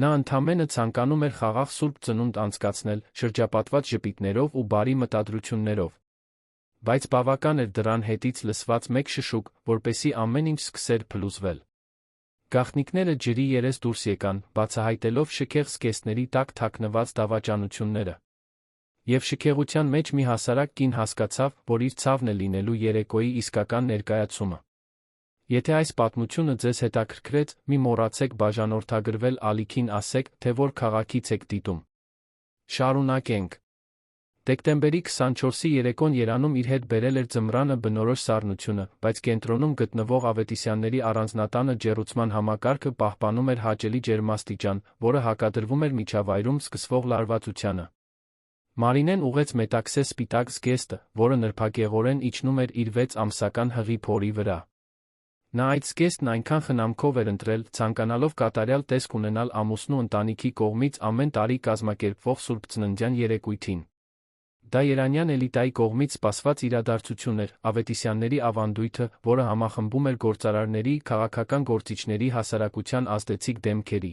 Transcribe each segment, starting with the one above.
Նա ընդամենը ցանկանում էր խաղաղ սուրբ ծնունդ անցկացնել, շրջապատված ժպիտներով ու բարի մտադրություններով։ Բայց բավական էր դրան հետից լսված մեկ շշուկ, որպեսզի ամեն ինչ սկսեր փլուզվել։ Գաղտնիքները ջրի երես դուրս եկան, բացահայտելով շքեղ զգեստների տակ թաքնված դավաճանությունները։ Եվ շքեղության մեջ մի հասարակ կին հասկացավ, որ իր ցավն է լինելու երեկոյի իսկական ներկայացումը։ Եթե այս պատմությունը ձեզ հետաքրքրեց, մի մոռացեք բաժանորդագրվել ալիքին, ասեք, թե որ քաղաքից եք դիտում։ Շարունակենք։ Դեկտեմբերի 24-ի երեկոն Երանում իր հետ բերել էր ձմռանը բնորոշ սառնությունը, բայց կենտրոնում գտնվող Ավետիսյանների առանձնատանը ջեռուցման համակարգը պահպանում էր հաճելի ջերմաստիճան, որը հակադրվում էր միջավայրում սկսվող լարվածությանը։ Մարինեն ուղեց մետաքսե սպիտակ զգեստը, որը նրբագեղորեն իջնում էր իր 6 ամսական հղի փորի վրա։ Նա այդ զգեստն այնքան խնամքով էր ընտրել, ցանկանալով կատարյալ տեսք ունենալ ամուսնու ընտանիքի կողմից ամեն տարի կազմակերպվող սուրբծննդյան երեկույթին։ Դա երանյան էլիտայի կողմից սպասված իրադարձություն էր, Ավետիսյանների ավանդույթը, որը համախմբում էր գործարարների, քաղաքական գործիչների, հասարակության ազդեցիկ դեմքերի։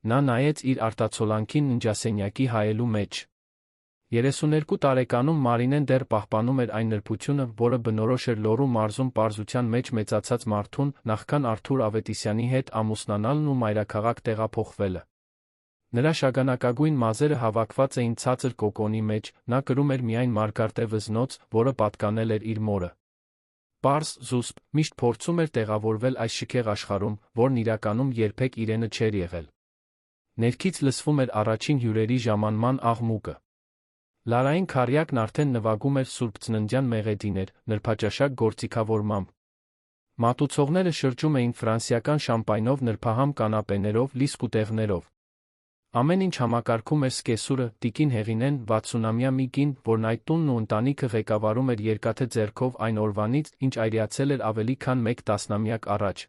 Նա նայեց իր արտացոլանքին ննջասենյակի հայելու մեջ։ 32 տարեկանում Մարինեն դեռ պահպանում էր այն նրբությունը, որը բնորոշ էր Լոռու մարզում պարզության մեջ մեծացած մարդուն, նախքան Արթուր Ավետիսյանի հետ ամուսնանալն ու մայրաքաղաք տեղափոխվելը։ Նրա շագանակագույն մազերը հավաքված էին ցածր կոկոնի մեջ, նա կրում էր միայն մարգարտե վզնոց, որը պատկանել էր իր մորը։ Պարզ, զուսպ, միշտ փորձում էր տեղավորվել այս շքեղ աշխարհում, որն իրականում երբեք իրենը չէր եղել։ Ներքից լսվում էր առաջին հյուրերի ժամանման աղմուկը։ Լարային քառյակն արդեն նվագում էր սուրբծննդյան մեղեդիներ, նրբաճաշակ գործիքավորմամբ։ Մատուցողները շրջում էին ֆրանսիական շամպայնով, նրբահամ կանապեներով, լի սկուտեղներով։ Ամեն ինչ համակարգում էր սկեսուրը, տիկին Հեղինեն, 60-ամյա մի կին, որն այդ տունն ու ընտանիքը ղեկավարում էր երկաթե ձեռքով այն օրվանից, ինչ այրացել էր ավելի քան 1 տասնամյակ առաջ։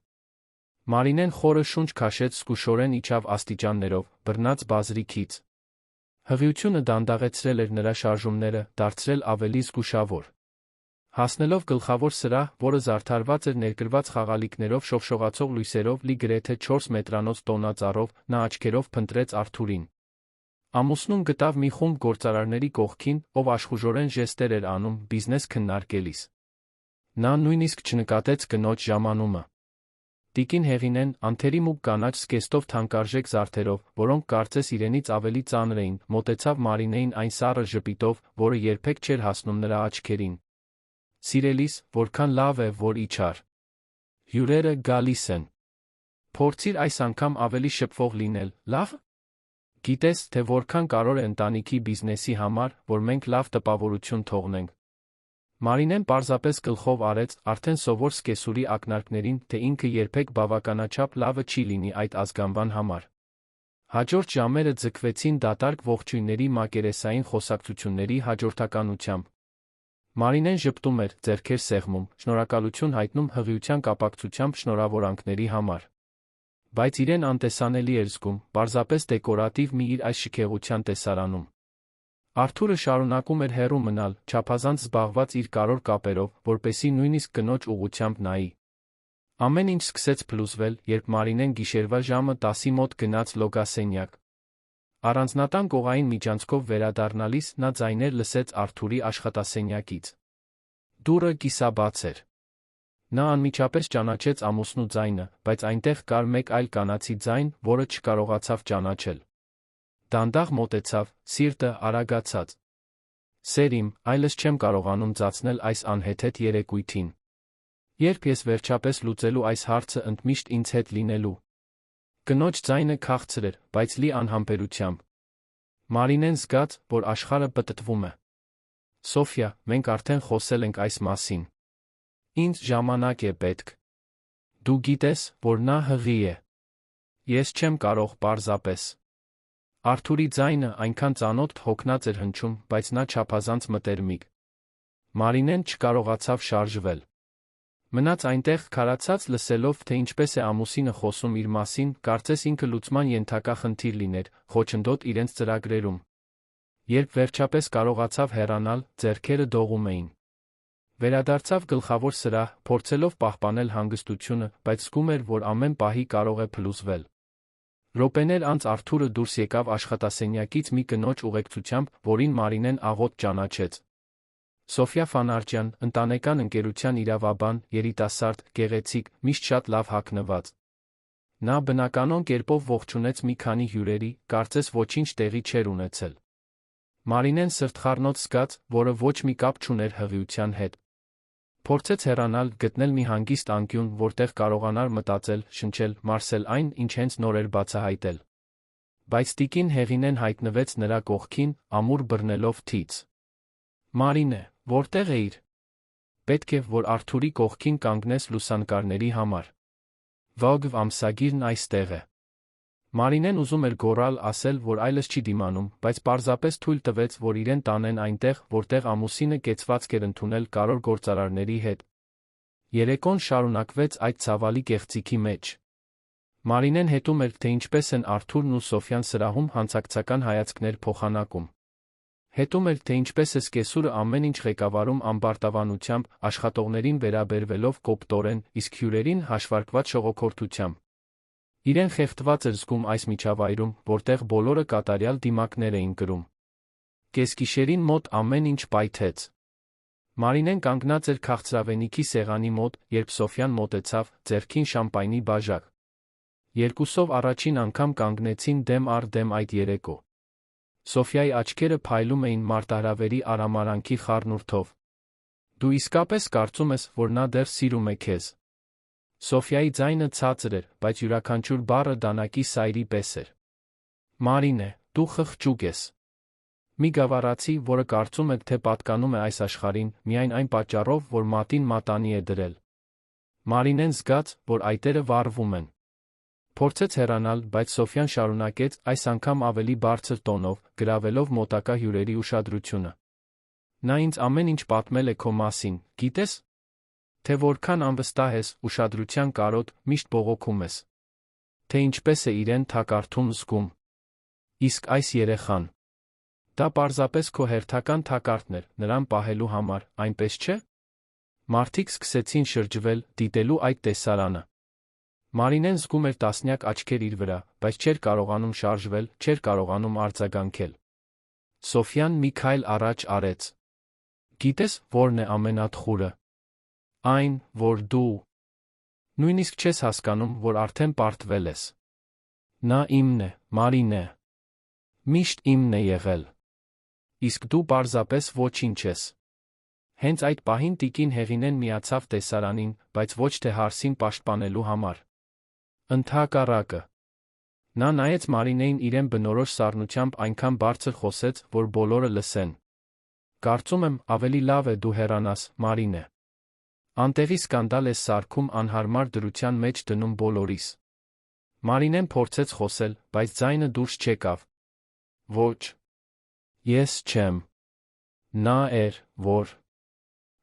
Մարինեն խորը շունչ քաշեց, զգուշորեն իջավ աստիճաններով, բռնած բազրիքից։ Հղիությունը դանդաղեցրել էր նրա շարժումները, դարձրել ավելի զգուշավոր։ Հասնելով գլխավոր սրահ, որը զարդարված էր ներկրված խաղալիքներով, շողշողացող լույսերով, լի գրեթե 4 մետրանոց տոնածառով, նա աչքերով փնտրեց Արթուրին։ Ամուսնուն գտավ մի խումբ գործարարների կողքին, ով աշխուժորեն ժեստեր էր անում, բիզնես քննարկելիս։ Նա նույնիսկ չնկատեց կնոջ ժամանումը։ Տիկին Հեղինեն, անթերի մուգ կանաչ զգեստով թանկարժեք զարդերով, որոնք կարծես իրենից ավելի ծանր էին, մոտեցավ Մարինեին այն սառը ժպիտով, որը երբեք չէր հասնում նրա աչքերին։ Սիրելիս, որքան լավ է, որ իջար։ Հյուրերը գալիս են։ Փորձիր այս անգամ ավելի շփվող լինել, լավ։ Գիտես, թե որքան կարևոր է ընտանիքի բիզնեսի համար, որ մենք լավ տպավորություն թողնենք։ Մարինեն պարզապես գլխով արեց, արդեն սովոր սկեսուրի ակնարկներին, թե ինքը երբեք բավականաչափ լավը չի լինի այդ ազգանվան համար։ Հաջորդ ժամերը ձգվեցին դատարկ ողջույնների մակերեսային խոսակցությունների հաջորդականությամբ։ Մարինեն ժպտում էր, ձեռքեր սեղմում, շնորհակալություն հայտնում հղիության կապակցությամբ շնորհավորանքների համար։ Բայց իրեն անտեսանելի էր զգում, պարզապես դեկորատիվ մի իր այս շքեղության տեսարանում։ Արթուրը շարունակում էր հեռու մնալ, չափազանց զբաղված իր կարևոր կապերով, որպեսզի նույնիսկ կնոջ ուղղությամբ նայի։ Ամեն ինչ սկսեց փլուզվել, երբ Մարինեն գիշերվա ժամը 10-ի մոտ գնաց լոգասենյակ։ Առանձնատան կողային միջանցքով վերադառնալիս նա ձայներ լսեց Արթուրի աշխատասենյակից։ Դուռը կիսաբաց էր։ Նա անմիջապես ճանաչեց ամուսնու ձայնը, բայց այնտեղ կար մեկ այլ կանացի ձայն, որը չկարողացավ ճանաչել։ Դանդաղ մոտեցավ, սիրտը արագացած։ Սեր իմ, այլս չեմ կարողանում ծածնել այս անհեթեթ երեկույթին։ Երբ ես վերջապես լուծելու այս հարցը ընդմիշտ ինձ հետ լինելու։ Կնոջ ձայնը քաղցր էր, բայց լի անհամբերությամբ։ Մարինեն զգաց, որ աշխարհը պտտվում է։ Սոֆյա, մենք արդեն խոսել ենք այս մասին։ Ինձ ժամանակ է պետք։ Դու գիտես, որ նա հղի է։ Ես չեմ կարող պարզապես։ Արթուրի ձայնը այնքան ծանոթ հոգնած էր հնչում, բայց նա չափազանց մտերմիկ։ Մարինեն չկարողացավ շարժվել։ Մնաց այնտեղ քարացած լսելով, թե ինչպես է ամուսինը խոսում իր մասին, կարծես ինքը լուծման ենթակա խնդիր լիներ, խոչընդոտ իրենց ծրագրերում։ Երբ վերջապես կարողացավ հեռանալ, ձեռքերը դողում էին։ Վերադարձավ գլխավոր սրահ, փորձելով պահպանել հանգստությունը, բայց զգում էր, որ ամեն պահի կարող է փլուզվել։ Րոպեներ անց Արթուրը դուրս եկավ աշխատասենյակից մի կնոջ ուղեկցությամբ, որին Մարինեն աղոտ ճանաչեց։ Սոֆյա Ֆանարջյան, ընտանեկան ընկերության իրավաբան, երիտասարդ, գեղեցիկ, միշտ շատ լավ հագնված։ Նա բնականon կերպով ողջունեց մի քանի հյուրերի, կարծես ոչինչ տեղի չէր ունեցել։ Մարինեն սրտխառնոց զգաց, որը ոչ մի կապ չուներ հղիության հետ։ Փորձեց հեռանալ, գտնել մի հանգիստ անկյուն, որտեղ կարողանար մտածել, շնչել, մարսել այն, ինչ հենց նոր էր բացահայտել։ Բայց տիկին Հեղինեն հայտնվեց նրա կողքին, ամուր բռնելով թից։ Մարինե, որտեղ էիր։ Պետք է, որ Արթուրի կողքին կանգնես լուսանկարների համար։ Վոգ ամսագիրն այստեղ է։ Մարինեն ուզում էր գոռալ, ասել, որ այլս չի դիմանում, բայց պարզապես թույլ տվեց, որ իրեն տանեն այնտեղ, որտեղ ամուսինը կեցվածք էր ընդունել կարոր գործարարների հետ։ Երեկոն շարունակվեց այդ ցավալի կեղծիքի մեջ։ Մարինեն հետում էր, թե ինչպես են Արթուրն ու Սոֆյան սրահում հանցակցական հայացքներ փոխանակում։ Հետում էր, թե ինչպես է սկեսուրը ամեն ինչ ղեկավարում ամբարտավանությամբ, աշխատողներին վերաբերվելով կոպտորեն, իսկ հյուրերին հաշվարկված շողոքորթությամբ։ Իրեն խեղդված էր զգում այս միջավայրում, որտեղ բոլորը կատարյալ դիմակներ էին կրում։ Կեսգիշերին մոտ ամեն ինչ պայթեց։ Մարինեն կանգնած էր քաղցրավենիքի սեղանի մոտ, երբ Սոֆյան մոտեցավ, ձեռքին շամպայնի բաժակ։ Երկուսով առաջին անգամ կանգնեցին դեմ առ դեմ այդ երեկո։ Սոֆյայի աչքերը փայլում էին մարտահրավերի արամարանքի խառնուրդով։ Դու իսկապես կարծում ես, որ նա դեռ սիրում է քեզ։ Սոֆյայի ձայնը ցածր էր, բայց յուրաքանչյուր բառը դանակի սայրի պես էր։ Մարինե, դու խղճուկ ես։ Մի գավառացի, որը կարծում է, թե պատկանում է այս աշխարհին, միայն այն պատճառով, որ մատին մատանի է դրել։ Մարինեն զգաց, որ այտերը վառվում են։ Փորձեց հեռանալ, բայց Սոֆյան շարունակեց, այս անգամ ավելի բարձր տոնով, գրավելով մոտակա հյուրերի ուշադրությունը։ Նա ինձ ամեն ինչ պատմել է քո մասին, գիտես։ Թե որքան անվստահ ես, ուշադրության կարոտ, միշտ բողոքում ես։ Թե ինչպես է իրեն թակարդում զգում։ Իսկ այս երեխան։ Դա պարզապես քո հերթական թակարդն էր, նրան պահելու համար, այնպես չէ։ Մարդիկ սկսեցին շրջվել, դիտելու այդ տեսարանը։ Մարինեն զգում էր տասնյակ աչքեր իր վրա, բայց չէր կարողանում շարժվել, չէր կարողանում արձագանքել։ Սոֆյան մի քայլ առաջ արեց։ Գիտես, որն է ամենաթխուրը։ Այն, որ դու նույնիսկ չես հասկանում, որ արդեն պարտվել ես։ Նա իմն է, Մարինե։ Միշտ իմն է եղել։ Իսկ դու պարզապես ոչինչ ես։ Հենց այդ պահին տիկին Հեղինեն միացավ տեսարանին, բայց ոչ թե հարսին պաշտպանելու համար։ Ընդհակառակը։ Նա նայեց Մարինեին իրեն բնորոշ սառնությամբ այնքան բարձր խոսեց, որ բոլորը լսեն։ Կարծում եմ, ավելի լավ է դու հեռանաս, Մարինե։ Անտեղի սկանդալ ես սարքում անհարմար դրության մեջ դնում բոլորիս։ Մարինեն փորձեց խոսել, բայց ձայնը դուրս չեկավ։ Ոչ։ Ես չեմ։ Նա էր, որ…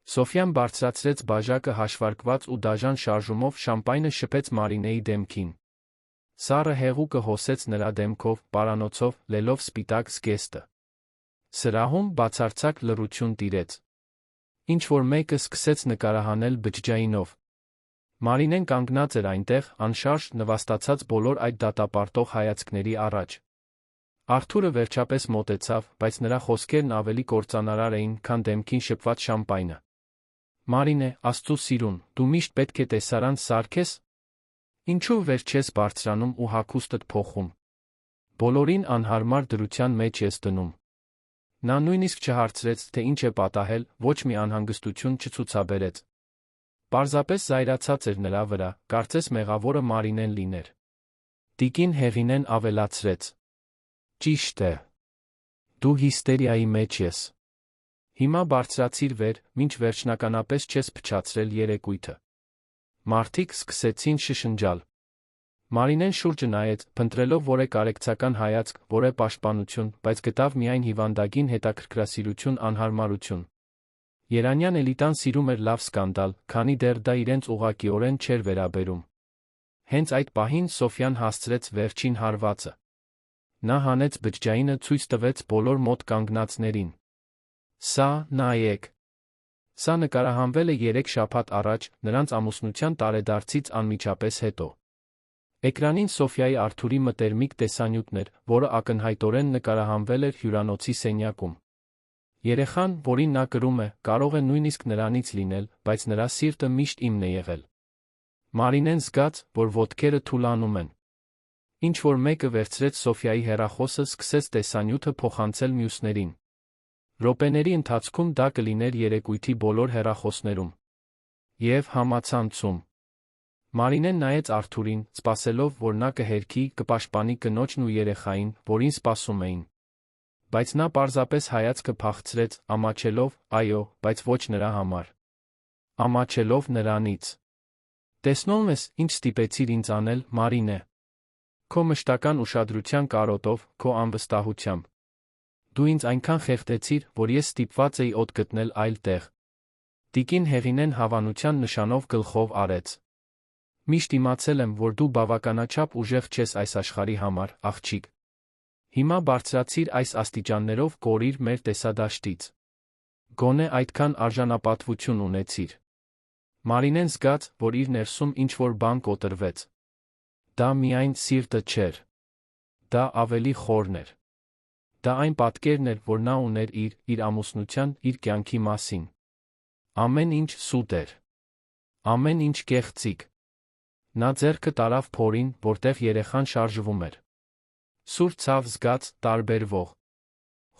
Սոֆյան բարձրացրեց բաժակը հաշվարկված ու դաժան շարժումով շամպայնը շփեց Մարինեի դեմքին։ Սառը հեղուկը հոսեց նրա դեմքով, պարանոցով, լելով սպիտակ զգեստը։ Սրահում բացարձակ լռություն տիրեց։ Ինչ-որ մեկը սկսեց նկարահանել բջջայինով։ Մարինեն կանգնած էր այնտեղ, անշարժ, նվաստացած բոլոր այդ դատապարտող հայացքների առաջ։ Արթուրը վերջապես մոտեցավ, բայց նրա խոսքերն ավելի կործանարար էին, քան դեմքին շփված շամպայնը։ Մարինե, Աստծու սիրուն, դու միշտ պետք է տեսարան սարքես։ Ինչու վեր չես բարձրանում ու հագուստդ փոխում։ Բոլորին անհարմար դրության մեջ ես դնում։ Նա նույնիսկ չհարցրեց, թե ինչ է պատահել, ոչ մի անհանգստություն չցուցաբերեց։ Պարզապես զայրացած էր նրա վրա, կարծես մեղավորը Մարինեն լիներ։ Տիկին Հեղինեն ավելացրեց. Ճիշտ է։ Դու հիստերիայի մեջ ես։ Հիմա բարձրացիր վեր, մինչ վերջնականապես չես փչացրել երեկույթը։ Մարդիկ սկսեցին շշնջալ։ Մարինեն շուրջը նայեց, փնտրելով որե կարեկցական հայացք, որե պաշտպանություն, բայց գտավ միայն հիվանդագին հետաքրքրասիրություն, անհարմարություն։ Երանյան էլիտան սիրում էր լավ սկանդալ, քանի դեռ դա իրենց ուղղակիորեն չէր վերաբերում։ Հենց այդ պահին Սոֆյան հասցրեց վերջին հարվածը։ Նա հանեց բջջայինը, ցույց տվեց բոլոր մոտ կանգնածներին։ Սա, նայեք։ Սա նկարահանվել է 3 շաբաթ առաջ, նրանց ամուսնության տարեդարձից անմիջապես հետո։ Էկրանին Սոֆյայի Արթուրի մտերմիկ տեսանյութն էր, որը ակնհայտորեն նկարահանվել էր հյուրանոցի սենյակում։ Երեխան, որին նա կրում է, կարող է նույնիսկ նրանից լինել, բայց նրա սիրտը միշտ իմն է եղել։ Մարինեն զգաց, որ ոտքերը թուլանում են։ Ինչ-որ մեկը վերցրեց Սոֆյայի հեռախոսը, սկսեց տեսանյութը փոխանցել մյուսներին։ Րոպեների ընթացքում դա կլիներ երեկույթի բոլոր հեռախոսներում և համացանցում։ Մարինեն նայեց Արթուրին, սպասելով, որ նա կհերքի, կպաշտպանի կնոջն ու երեխային, որին սպասում էին։ Բայց նա պարզապես հայացքը փախցրեց, ամաչելով, այո, բայց ոչ նրա համար։ Ամաչելով նրանից։ Տեսնում ես, ինչ ստիպեցիր ինձ անել, Մարինե։ Քո մշտական ուշադրության կարոտով, քո անվստահությամբ։ Դու ինձ այնքան խեղդեցիր, որ ես ստիպված էի օդ գտնել այլ տեղ։ Տիկին Հեղինեն հավանության նշանով գլխով արեց։ Միշտ իմացել եմ, որ դու բավականաչափ ուժեղ չես այս աշխարհի համար, աղջիկ։ Հիմա բարձրացիր այս աստիճաններով, կորիր մեր տեսադաշտից։ Գոնե այդքան արժանապատվություն ունեցիր։ Մարինեն զգաց, որ իր ներսում ինչ-որ բան կոտրվեց։ Դա միայն սիրտը չէր։ Դա ավելի խորն էր։ Դա այն պատկերն էր, որ նա ուներ իր ամուսնության, իր կյանքի մասին։ Ամեն ինչ սուտ էր։ Ամեն ինչ կեղծիք։ Նա ձեռքը տարավ փորին, որտեղ երեխան շարժվում էր։ Սուր ցավ զգաց, տարբերվող։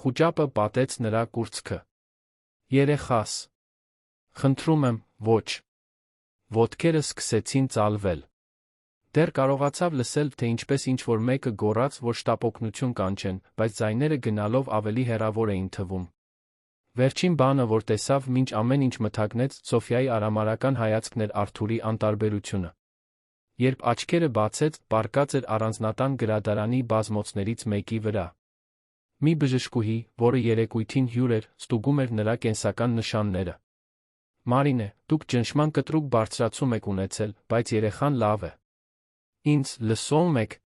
Խուճապը պատեց նրա կուրծքը։ Երեխաս։ Խնդրում եմ, ոչ։ Ոտքերը սկսեցին ծալվել։ Դեռ կարողացավ լսել, թե ինչպես ինչ-որ մեկը գոռաց, որ շտապօգնություն կանչեն, բայց ձայները գնալով ավելի հեռավոր էին թվում։ Վերջին բանը, որ տեսավ, մինչ ամեն ինչ մթագնեց, Սոֆյայի արամարական հայացքն էր Արթուրի անտարբերությունը։ Երբ աչքերը բացեց, պառկած էր առանձնատան գրադարանի բազմոցներից մեկի վրա։ Մի բժշկուհի, որը երեկույթին հյուր էր, ստուգում էր նրա կենսական նշանները։ Մարինե, դուք ճնշման կտրուկ բարձրացում եք ունեցել, բայց երեխան լավ է։ Ինձ լսում եք։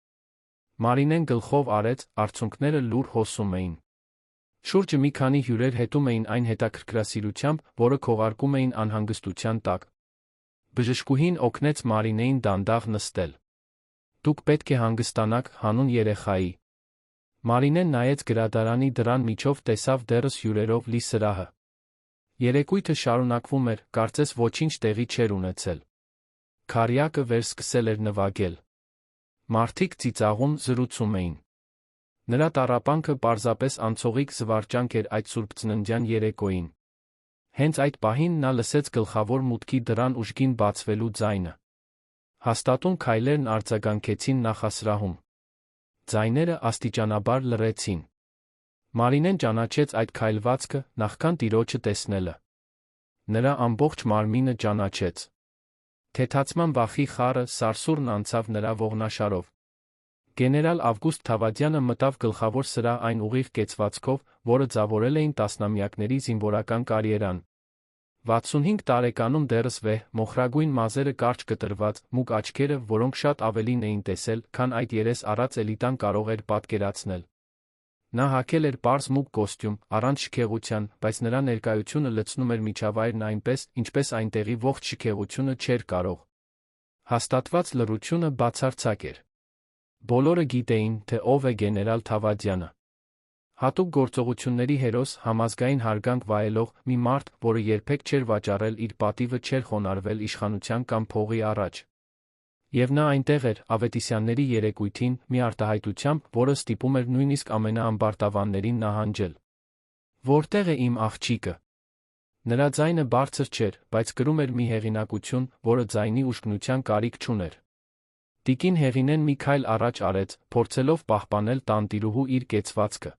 Մարինեն գլխով արեց, արցունքները լուր հոսում էին։ Շուրջը մի քանի հյուրեր հետում էին այն հետաքրքրասիրությամբ, որը քողարկում էին անհանգստության տակ։ Բժշկուհին օգնեց Մարինեին դանդաղ նստել։ Դուք պետք է հանգստանաք, հանուն երեխայի։ Մարինեն նայեց գրադարանի դռան միջով, տեսավ դեռս հյուրերով լի սրահը։ Երեկույթը շարունակվում էր, կարծես ոչինչ տեղի չէր ունեցել։ Քարյակը վերսկսել էր նվագել։ Մարդիկ ծիծաղում, զրուցում էին։ Նրա տառապանքը պարզապես անցողիկ զվարճանք էր այդ սուրբծննդյան երեկոյին։ Հենց այդ պահին նա լսեց գլխավոր մուտքի դռան ուժգին բացվելու ձայնը։ Հաստատուն քայլերն արձագանքեցին նախասրահում։ Ձայները աստիճանաբար լռեցին։ Մարինեն ճանաչեց այդ քայլվածքը, նախքան տիրոջը տեսնելը։ Նրա ամբողջ մարմինը ճանաչեց։ Թեթացման վախի խառը սարսուռն անցավ նրա ողնաշարով։ Գեներալ Ավգուստ Թավադյանը մտավ գլխավոր սրահ այն ուղիղ կեցվածքով, որը ձավորել էին տասնամյակների զինվորական կարիերան։ 65 տարեկանում դեռս վեհ, մոխրագույն մազերը կարճ կտրված, մուգ աչքերը, որոնք շատ ավելին էին տեսել, քան այդ երես առած էլիտան կարող էր պատկերացնել։ Նա հագել էր պարզ մուգ կոստյում, առանց շքեղության, բայց նրա ներկայությունը լցնում էր միջավայրն այնպես, ինչպես այնտեղի ողջ շքեղությունը չէր կարող։ Հաստատված լռությունը բացարձակ էր։ Բոլորը գիտեին, թե ով է գեներալ Թավադյանը։ Հատուկ գործողությունների հերոս, համազգային հարգանք վայելող մի մարդ, որը երբեք չէր վաճառել իր պատիվը, չէր խոնարհվել իշխանության կամ փողի առաջ։ Եվ նա այնտեղ էր, Ավետիսյանների երեկույթին, մի արտահայտությամբ, որը ստիպում էր նույնիսկ ամենաամբարտավաններին նահանջել։ Որտե՞ղ է իմ աղջիկը։ Նրա ձայնը բարձր չէր, բայց կրում էր մի հեղինակություն, որը ձայնի ուժգնության կարիք չուներ։ Տիկին Հեղինեն մի քայլ առաջ արեց, փորձելով պահպանել տանտիրուհու իր կեցվածքը։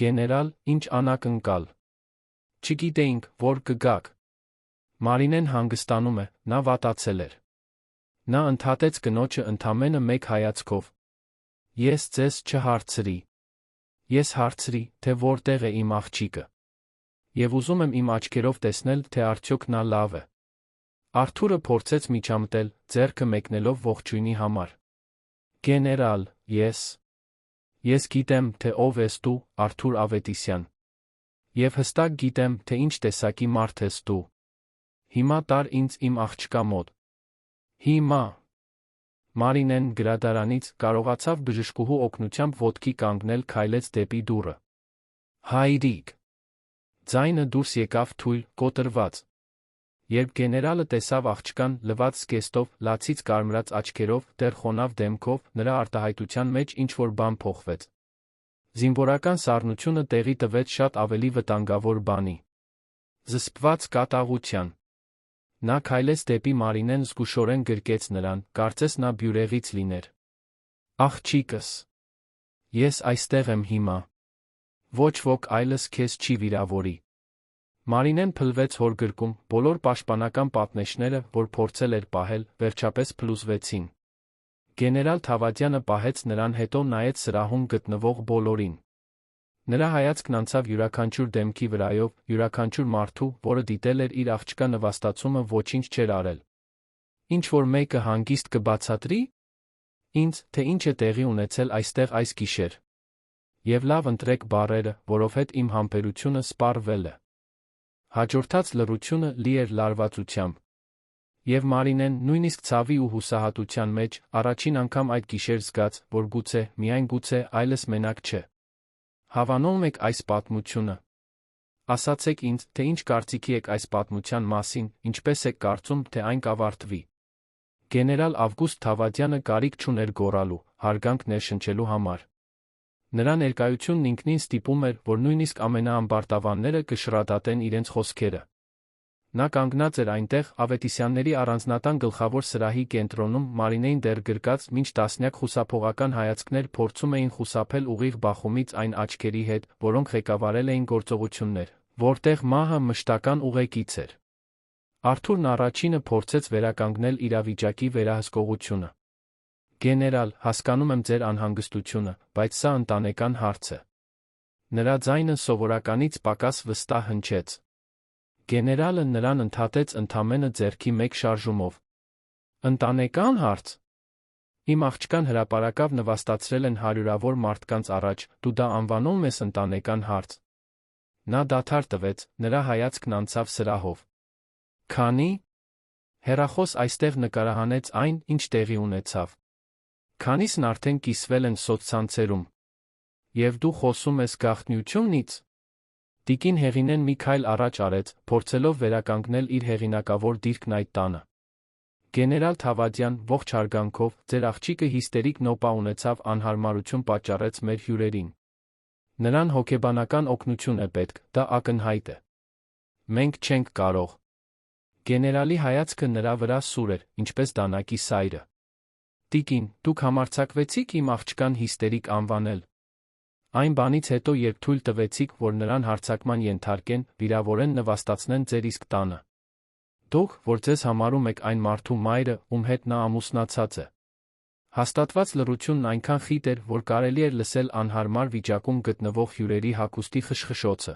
Գեներալ, ինչ անակնկալ։ Չգիտեինք, որ կգաք։ Մարինեն հանգստանում է, նա վատացել էր։ Նա ընդհատեց կնոջը ընդամենը մեկ հայացքով։ Ես ձեզ չհարցրի։ Ես հարցրի, թե որտեղ է իմ աղջիկը։ Եվ ուզում եմ իմ աչքերով տեսնել, թե արդյոք նա լավ է։ Արթուրը փորձեց միջամտել, ձեռքը մեկնելով ողջույնի համար։ Գեներալ, ես գիտեմ, թե ով ես դու, Արթուր Ավետիսյան։ Եվ հստակ գիտեմ, թե ինչ տեսակի մարդ ես դու։ Հիմա տար ինձ իմ աղջկա մոտ։ Հիմա։ Մարինեն գրադարանից կարողացավ բժշկուհու օգնությամբ ոտքի կանգնել, քայլեց դեպի դուռը։ Հայրիկ։ Ձայնը դուրս եկավ թույլ, կոտրված։ Երբ գեներալը տեսավ աղջկան, լվաց զգեստով, լացից կարմրած աչքերով, դեռ խոնավ դեմքով, նրա արտահայտության մեջ ինչ-որ բան փոխվեց։ Զինվորական սառնությունը տեղի տվեց շատ ավելի վտանգավոր բանի։ Զսպված կատաղության։ Նա քայլեց դեպի Մարինեն, զգուշորեն գրկեց նրան, կարծես նա բյուրեղից լիներ։ Աղջիկս։ Ես այստեղ եմ հիմա։ Ոչ ոք այլս քեզ չի վիրավորի։ Մարինեն փլվեց հոր գրկում, բոլոր պաշտպանական պատնեշները, որ փորձել էր պահել, վերջապես փլուզվեցին։ Գեներալ Թավադյանը պահեց նրան, հետո նայեց սրահում գտնվող բոլորին։ Նրա հայացքն անցավ յուրաքանչյուր դեմքի վրայով, յուրաքանչյուր մարդու, որը դիտել էր իր աղջկա նվաստացումը, ոչինչ չէր արել։ Ինչ-որ մեկը հանգիստ կբացատրի ինձ, թե ինչ է տեղի ունեցել այստեղ այս գիշեր։ Եվ լավ ընտրեք բառերը, որովհետև իմ համբերությունը սպառվել է։ Հաջորդած լռությունը լի էր լարվածությամբ։ Եվ Մարինեն, նույնիսկ ցավի ու հուսահատության մեջ, առաջին անգամ այդ գիշեր զգաց, որ գուցե, միայն գուցե, այլս մենակ չէ։ Հավանում եք այս պատմությունը։ Ասացեք ինձ, թե ինչ կարծիքի եք այս պատմության մասին, ինչպես եք կարծում, թե այն կավարտվի։ Գեներալ Ավգուստ Թավադյանը կարիք չուներ գոռալու, հարգանք ներշնչելու համար։ Նրա ներկայությունն ինքնին ստիպում էր, որ նույնիսկ ամենաամբարտավանները կշռադատեն իրենց խոսքերը։ Նա կանգնած էր այնտեղ, Ավետիսյանների առանձնատան գլխավոր սրահի կենտրոնում, Մարինեին դեռ գրկած, մինչ տասնյակ խուսափողական հայացքներ փորձում էին խուսափել ուղիղ բախումից այն աչքերի հետ, որոնք ղեկավարել էին գործողություններ, որտեղ մահը մշտական ուղեկից էր։ Արթուրն առաջինը փորձեց վերականգնել իրավիճակի վերահսկողությունը։ Գեներալ, հասկանում եմ ձեր անհանգստությունը, բայց սա ընտանեկան հարց է։ Նրա ձայնը սովորականից պակաս վստահ հնչեց։ Գեներալը նրան ընդհատեց ընդամենը ձեռքի մեկ շարժումով։ Ընտանեկան հարց։ Իմ աղջկան հրապարակավ նվաստացրել են հարյուրավոր մարդկանց առաջ, դու դա անվանում ես ընտանեկան հարց։ Նա դադար տվեց, նրա հայացքն անցավ սրահով։ Քանի՞։ Հեռախոս այստեղ նկարահանեց այն, ինչ տեղի ունեցավ։ Քանիսն արդեն կիսվել են սոցցանցերում։ Եվ դու խոսում ես գաղտնիությունից։ Տիկին Հեղինեն մի քայլ առաջ արեց, փորձելով վերականգնել իր հեղինակավոր դիրքն այդ տանը։ Գեներալ Թավադյան, ողջ հարգանքով, ձեր աղջիկը հիստերիկ նոպա ունեցավ, անհարմարություն պատճառեց մեր հյուրերին։ Նրան հոգեբանական օգնություն է պետք, դա ակնհայտ է։ Մենք չենք կարող։ Գեներալի հայացքը նրա վրա սուր էր, ինչպես դանակի սայրը։ Տիկին, դուք համարձակվեցիք իմ աղջկան հիստերիկ անվանել։ Այն բանից հետո, երբ թույլ տվեցիք, որ նրան հարձակման ենթարկեն, վիրավորեն, նվաստացնեն ձեր իսկ տանը։ Դուք, որ ձեզ համարում եք այն մարդու մայրը, ում հետ նա ամուսնացած է։ Հաստատված լռությունն այնքան խիտ էր, որ կարելի էր լսել անհարմար վիճակում գտնվող հյուրերի հագուստի խշխշոցը։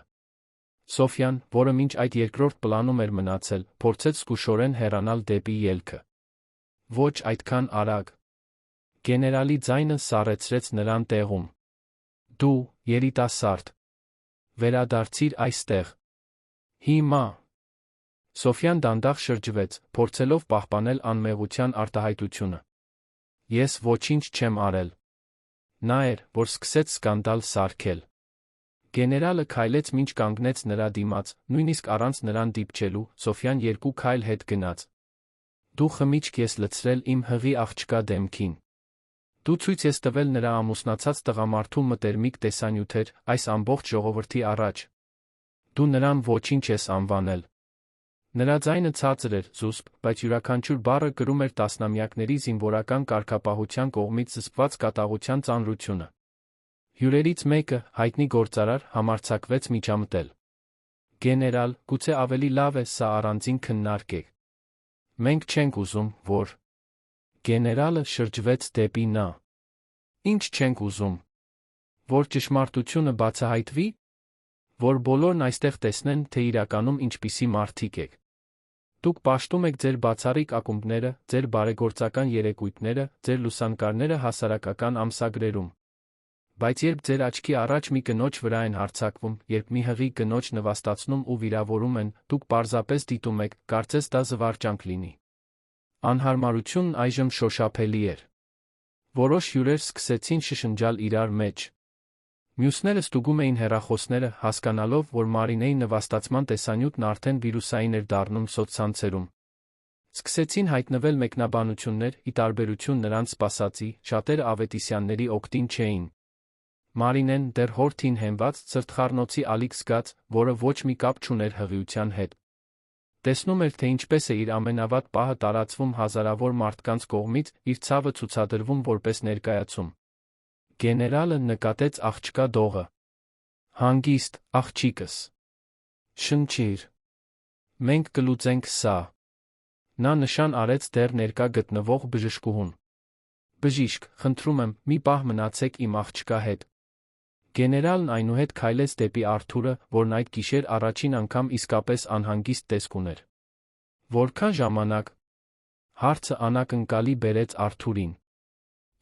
Սոֆյան, որը մինչ այդ երկրորդ պլանում էր մնացել, փորձեց զգուշորեն հեռանալ դեպի ելքը։ Ոչ այդքան արագ։ Գեներալի ձայնը սառեցրեց նրան տեղում։ Դու, երիտասարդ, վերադարձիր այստեղ։ Հիմա։ Սոֆյան դանդաղ շրջվեց, փորձելով պահպանել անմեղության արտահայտությունը։ Ես ոչինչ չեմ արել։ Նա էր, որ սկսեց սկանդալ սարքել։ Գեներալը քայլեց, մինչ կանգնեց նրա դիմաց, նույնիսկ առանց նրան դիպչելու, Սոֆյան երկու քայլ հետ գնաց։ Դու խմիչք ես լցրել իմ հղի աղջկա դեմքին։ Դու ցույց ես տվել նրա ամուսնացած տղամարդու մտերմիկ տեսանյութեր այս ամբողջ ժողովրդի առաջ։ Դու նրան ոչինչ ես անվանել։ Նրա ձայնը ցածր էր, զուսպ, բայց յուրաքանչյուր բառը կրում էր տասնամյակների զինվորական կարգապահության կողմից զսպված կատաղության ծանրությունը։ Հյուրերից մեկը, հայտնի գործարար, համարձակվեց միջամտել։ Գեներալ, գուցե ավելի լավ է սա առանձին քննարկենք։ Մենք չենք ուզում, որ… Գեներալը շրջվեց դեպի նա։ Ինչ չենք ուզում։ Որ ճշմարտությունը բացահայտվի։ Որ բոլորն այստեղ տեսնեն, թե իրականում ինչպիսի մարդիկ եք։ Դուք պաշտում եք ձեր բացառիկ ակումբները, ձեր բարեգործական երեկույթները, ձեր լուսանկարները հասարակական ամսագրերում։ Բայց երբ ձեր աչքի առաջ մի կնոջ վրա են հարձակվում, երբ մի հղի կնոջ նվաստացնում ու վիրավորում են, դուք պարզապես դիտում եք, կարծես դա զվարճանք լինի։ Անհարմարությունն այժմ շոշափելի էր։ Որոշ հյուրեր սկսեցին շշնջալ իրար մեջ։ Մյուսները ստուգում էին հեռախոսները, հասկանալով, որ Մարինեի նվաստացման տեսանյութն արդեն վիրուսային էր դառնում սոցցանցերում։ Սկսեցին հայտնվել մեկնաբանություններ, ի տարբերություն նրանց սպասածի, շատերը Ավետիսյանների օգտին չէին։ Մարինեն դեռ հորթին հենված սրտխառնոցի ալիք զգաց, որը ոչ մի կապ չուներ հղիության հետ։ Տեսնում էր, թե ինչպես է իր ամենավատ պահը տարածվում հազարավոր մարդկանց կողմից, իր ցավը ցուցադրվում որպես ներկայացում։ Գեներալը նկատեց աղջկա դողը։ Հանգիստ, աղջիկս։ Շնչիր։ Մենք կլուծենք սա։ Նա նշան արեց դեռ ներկա գտնվող բժշկուհուն։ Բժիշկ, խնդրում եմ, մի պահ մնացեք իմ աղջկա հետ։ Գեներալն այնուհետ քայլեց դեպի Արթուրը, որն այդ գիշեր առաջին անգամ իսկապես անհանգիստ տեսք ուներ։ Որքան ժամանակ։ Հարցը անակնկալի բերեց Արթուրին։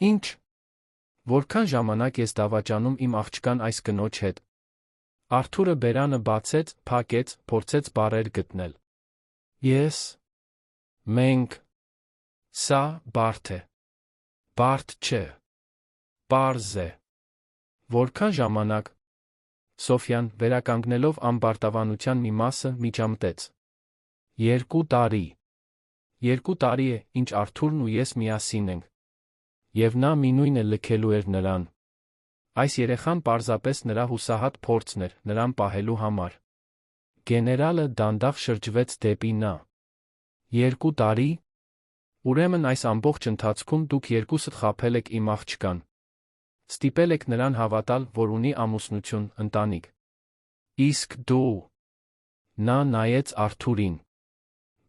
Ինչ։ Որքան ժամանակ ես դավաճանում իմ աղջկան այս կնոջ հետ։ Արթուրը բերանը բացեց, փակեց, փորձեց բառեր գտնել։ Ես։ Մենք։ Սա բարդ է։ Բարդ չէ։ Պարզ է։ Որքան ժամանակ։ Սոֆյան, վերականգնելով ամբարտավանության մի մասը, միջամտեց։ 2 տարի։ 2 տարի է, ինչ Արթուրն ու ես միասին ենք։ Եվ նա մինույնը լքելու էր նրան։ Այս երեխան պարզապես նրա հուսահատ փորձն էր, նրան պահելու համար։ Գեներալը դանդաղ շրջվեց դեպի նա։ 2 տարի։ Ուրեմն այս ամբողջ ընթացքում դուք երկուսդ խաբել եք իմ աղջկան։ Ստիպել եք նրան հավատալ, որ ունի ամուսնություն, ընտանիք։ Իսկ դու։ Նա նայեց Արթուրին։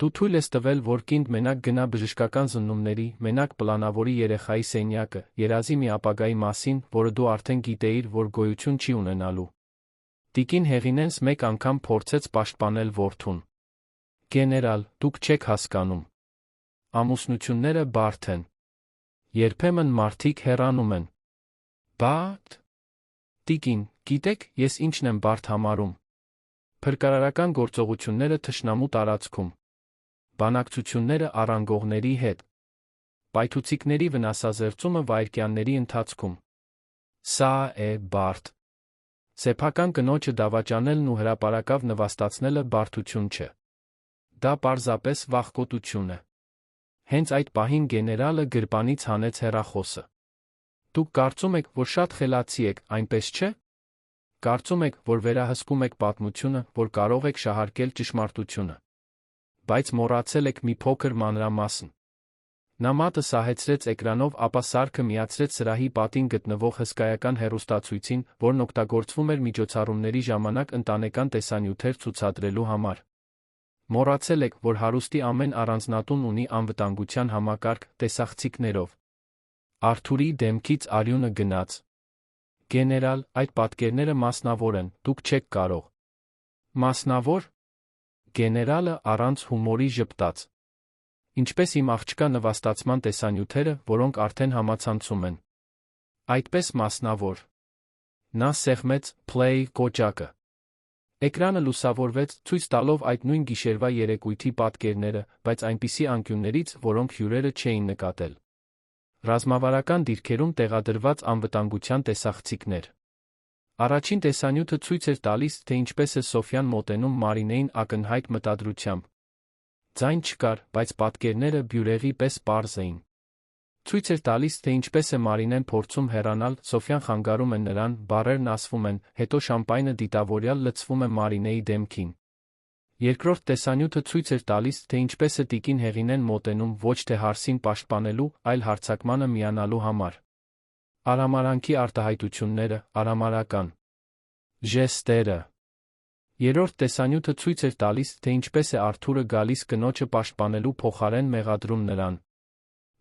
Դու թույլ ես տվել, որ կինդ մենակ գնա բժշկական զննումների, մենակ պլանավորի երեխայի սենյակը, երազի մի ապագայի մասին, որը դու արդեն գիտեիր, որ գոյություն չի ունենալու։ Տիկին Հեղինենս մեկ անգամ փորձեց պաշտպանել որդուն։ Գեներալ, դուք չեք հասկանում։ Ամուսնությունները բարդ են։ Երբեմն մարդիկ հեռանում են։ Բարդ։ Տիկին, գիտեք, ես ինչն եմ բարդ համարում։ Փրկարարական գործողությունները թշնամու տարածքում։ Բանակցությունները առանգողների հետ։ Պայթուցիկների վնասազերծումը վայրկյանների ընթացքում։ Սա է բարդ։ Սեփական կնոջը դավաճանելն ու հրապարակավ նվաստացնելը բարդություն չէ։ Դա պարզապես վախկոտություն է։ Հենց այդ պահին գեներալը գրպանից հանեց հեռախոսը։ Դուք կարծում եք, որ շատ խելացի եք, այնպես չէ՞։ Կարծում եք, որ վերահսկում եք պատմությունը, որ կարող եք շահարկել ճշմարտությունը։ Բայց մոռացել եք մի փոքր մանրամասն։ Նա մատը սահեցրեց էկրանով, ապա սարքը միացրեց սրահի պատին գտնվող հսկայական հեռուստացույցին, որն օգտագործվում էր միջոցառումների ժամանակ ընտանեկան տեսանյութեր ցուցադրելու համար։ Մոռացել եք, որ հարուստի ամեն առանձնատուն ունի անվտանգության համակարգ, տեսախցիկներով։ Արթուրի դեմքից արյունը գնաց։ Գեներալ, այդ պատկերները մասնավոր են, դուք չեք կարող։ Մասնավոր։ Գեներալը առանց հումորի ժպտաց։ Ինչպես իմ աղջկա նվաստացման տեսանյութերը, որոնք արդեն համացանցում են։ Այդպես մասնավոր։ Նա սեղմեց play կոճակը։ Էկրանը լուսավորվեց, ցույց տալով այդ նույն գիշերվա երեկույթի պատկերները, բայց այնպիսի անկյուններից, որոնք հյուրերը չէին նկատել։ Ռազմավարական դիրքերում տեղադրված անվտանգության տեսախցիկներ։ Առաջին տեսանյութը ցույց էր տալիս, թե ինչպես է Սոֆյան մոտենում Մարինեին ակնհայտ մտադրությամբ։ Ձայն չկար, բայց պատկերները բյուրեղի պես պարզ էին։ Ցույց էր տալիս, թե ինչպես է Մարինեն փորձում հեռանալ, Սոֆյան խանգարում է նրան, բառերն ասվում են, հետո շամպայնը դիտավորյալ լցվում է Մարինեի դեմքին։ Երկրորդ տեսանյութը ցույց էր տալիս, թե ինչպես է տիկին Հեղինեն մոտենում ոչ թե հարսին պաշտպանելու, այլ հարձակմանը միանալու համար։ Արամարանքի արտահայտությունները, արամարական ժեստերը։ Երրորդ տեսանյութը ցույց էր տալիս, թե ինչպես է Արթուրը գալիս կնոջը պաշտպանելու փոխարեն մեղադրում նրան։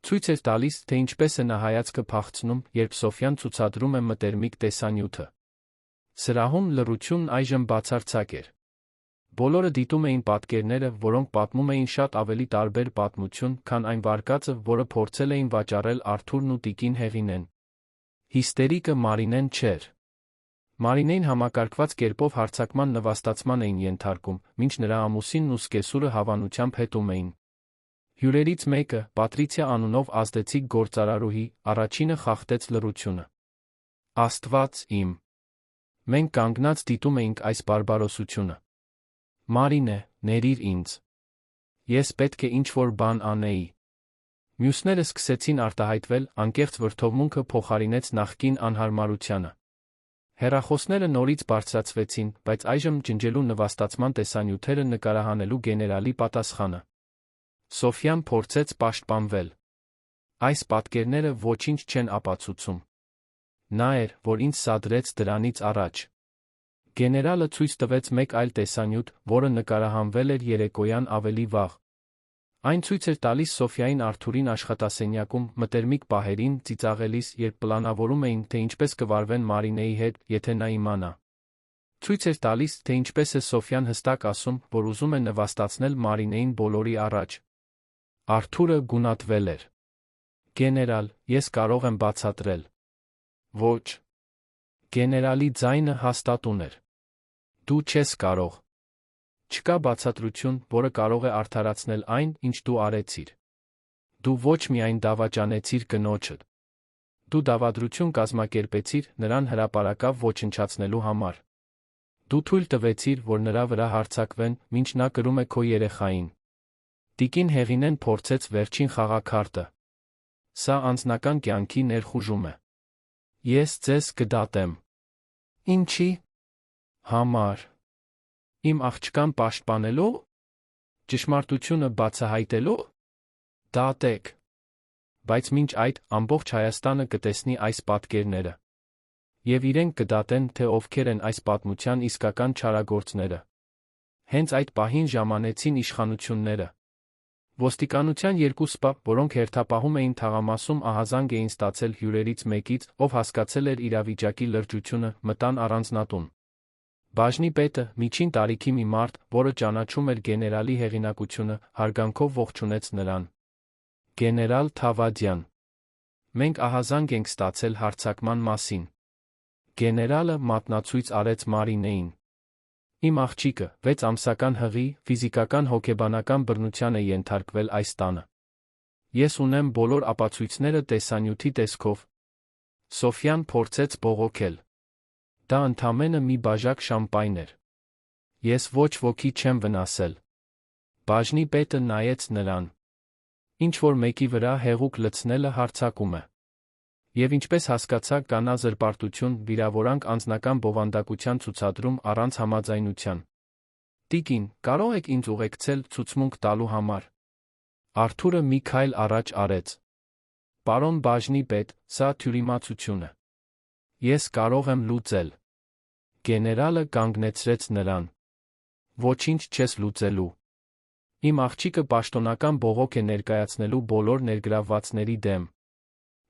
Ցույց էր տալիս, թե ինչպես է նա հայացքը փախցնում, երբ Սոֆյան ցուցադրում է մտերմիկ տեսանյութը։ Սրահում լռությունն այժմ բացարձակ էր։ Բոլորը դիտում էին պատկերները, որոնք պատմում էին շատ ավելի տարբեր պատմություն, քան այն վարկածը, որը փորձել էին վաճառել Արթուրն ու տիկին Հեղինեն։ Հիստերիկը Մարինեն չէր։ Մարինեին համակարգված կերպով հարձակման նվաստացման էին ենթարկում, մինչ նրա ամուսինն ու սկեսուրը հավանությամբ հետում էին։ Հյուրերից մեկը, Պատրիցիա անունով ազդեցիկ գործարարուհի, առաջինը խախտեց լռությունը։ Աստված իմ։ Մենք կանգնած դիտում էինք այս բարբարոսությունը։ Մարինե, ներիր ինձ։ Ես պետք է ինչ-որ բան անեի։ Մյուսները սկսեցին արտահայտվել, անկեղծ վրդովմունքը փոխարինեց նախկին անհարմարությանը։ Հեռախոսները նորից բարձրացվեցին, բայց այժմ ջնջելու նվաստացման տեսանյութերը նկարահանելու գեներալի պատասխանը։ Սոֆյան փորձեց պաշտպանվել։ Այս պատկերները ոչինչ չեն ապացուցում։ Նա էր, որ ինձ սադրեց դրանից առաջ։ Գեներալը ցույց տվեց մեկ այլ տեսանյութ, որը նկարահանվել էր երեկոյան ավելի վաղ։ Այն ցույց էր տալիս Սոֆյային Արթուրին աշխատասենյակում մտերմիկ պահերին ծիծաղելիս, երբ պլանավորում էին, թե ինչպես կվարվեն Մարինեի հետ, եթե նա իմանա։ Ցույց էր տալիս, թե ինչպես է Սոֆյան հստակ ասում, որ ուզում է նվաստացնել Մարինեին բոլորի առաջ։ Արթուրը գունատվել էր։ Գեներալ, ես կարող եմ բացատրել։ Ոչ։ Գեներալի ձայնը հաստատուն էր։ Դու չես կարող։ Չկա բացատրություն, որը կարող է արդարացնել այն, ինչ դու արեցիր։ Դու ոչ միայն դավաճանեցիր կնոջդ։ Դու դավադրություն կազմակերպեցիր նրան հրապարակավ ոչնչացնելու համար։ Դու թույլ տվեցիր, որ նրա վրա հարձակվեն, մինչ նա կրում է քո երեխային։ Տիկին Հեղինեն փորձեց վերջին խաղաքարտը։ Սա անձնական կյանքի ներխուժում է։ Ես ձեզ կդատեմ։ Ինչի՞ համար։ Իմ աղջկան պաշտպանելու։ Ճշմարտությունը բացահայտելու։ Դատեք։ Բայց մինչ այդ, ամբողջ Հայաստանը կտեսնի այս պատկերները։ Եվ իրենք կդատեն, թե ովքեր են այս պատմության իսկական չարագործները։ Հենց այդ պահին ժամանեցին իշխանությունները։ Ոստիկանության երկու սպա, որոնք հերթապահում էին թաղամասում, ահազանգ էին ստացել հյուրերից մեկից, ով հասկացել էր իրավիճակի լրջությունը, մտան առանձնատուն։ Բաժնի պետը, միջին տարիքի մի մարդ, որը ճանաչում էր գեներալի հեղինակությունը, հարգանքով ողջունեց նրան։ Գեներալ Թավադյան։ Մենք ահազանգ ենք ստացել հարձակման մասին։ Գեներալը մատնացույց արեց Մարինեին։ Իմ աղջիկը 6 ամսական հղի, ֆիզիկական հոգեբանական բռնության է ենթարկվել այս տանը։ Ես ունեմ բոլոր ապացույցները տեսանյութի տեսքով։ Սոֆյան փորձեց բողոքել։ Դա ընդամենը մի բաժակ շամպայն էր։ Ես ոչ ոքի չեմ վնասել։ Բաժնի պետը նայեց նրան։ Ինչ-որ մեկի վրա հեղուկ լցնելը հարձակում է։ Եվ ինչպես հասկացա, կանա զրպարտություն, վիրավորանք անձնական բովանդակության ցուցադրում առանց համաձայնության։ Տիկին, կարող եք ինձ ուղեկցել ցուցմունք տալու համար։ Արթուրը մի քայլ առաջ արեց։ Պարոն բաժնի պետ, սա թյուրիմացություն է։ Ես կարող եմ լուծել։ Գեներալը կանգնեցրեց նրան։ Ոչինչ չես լուծելու։ Իմ աղջիկը պաշտոնական բողոք է ներկայացնելու բոլոր ներգրավվածների դեմ։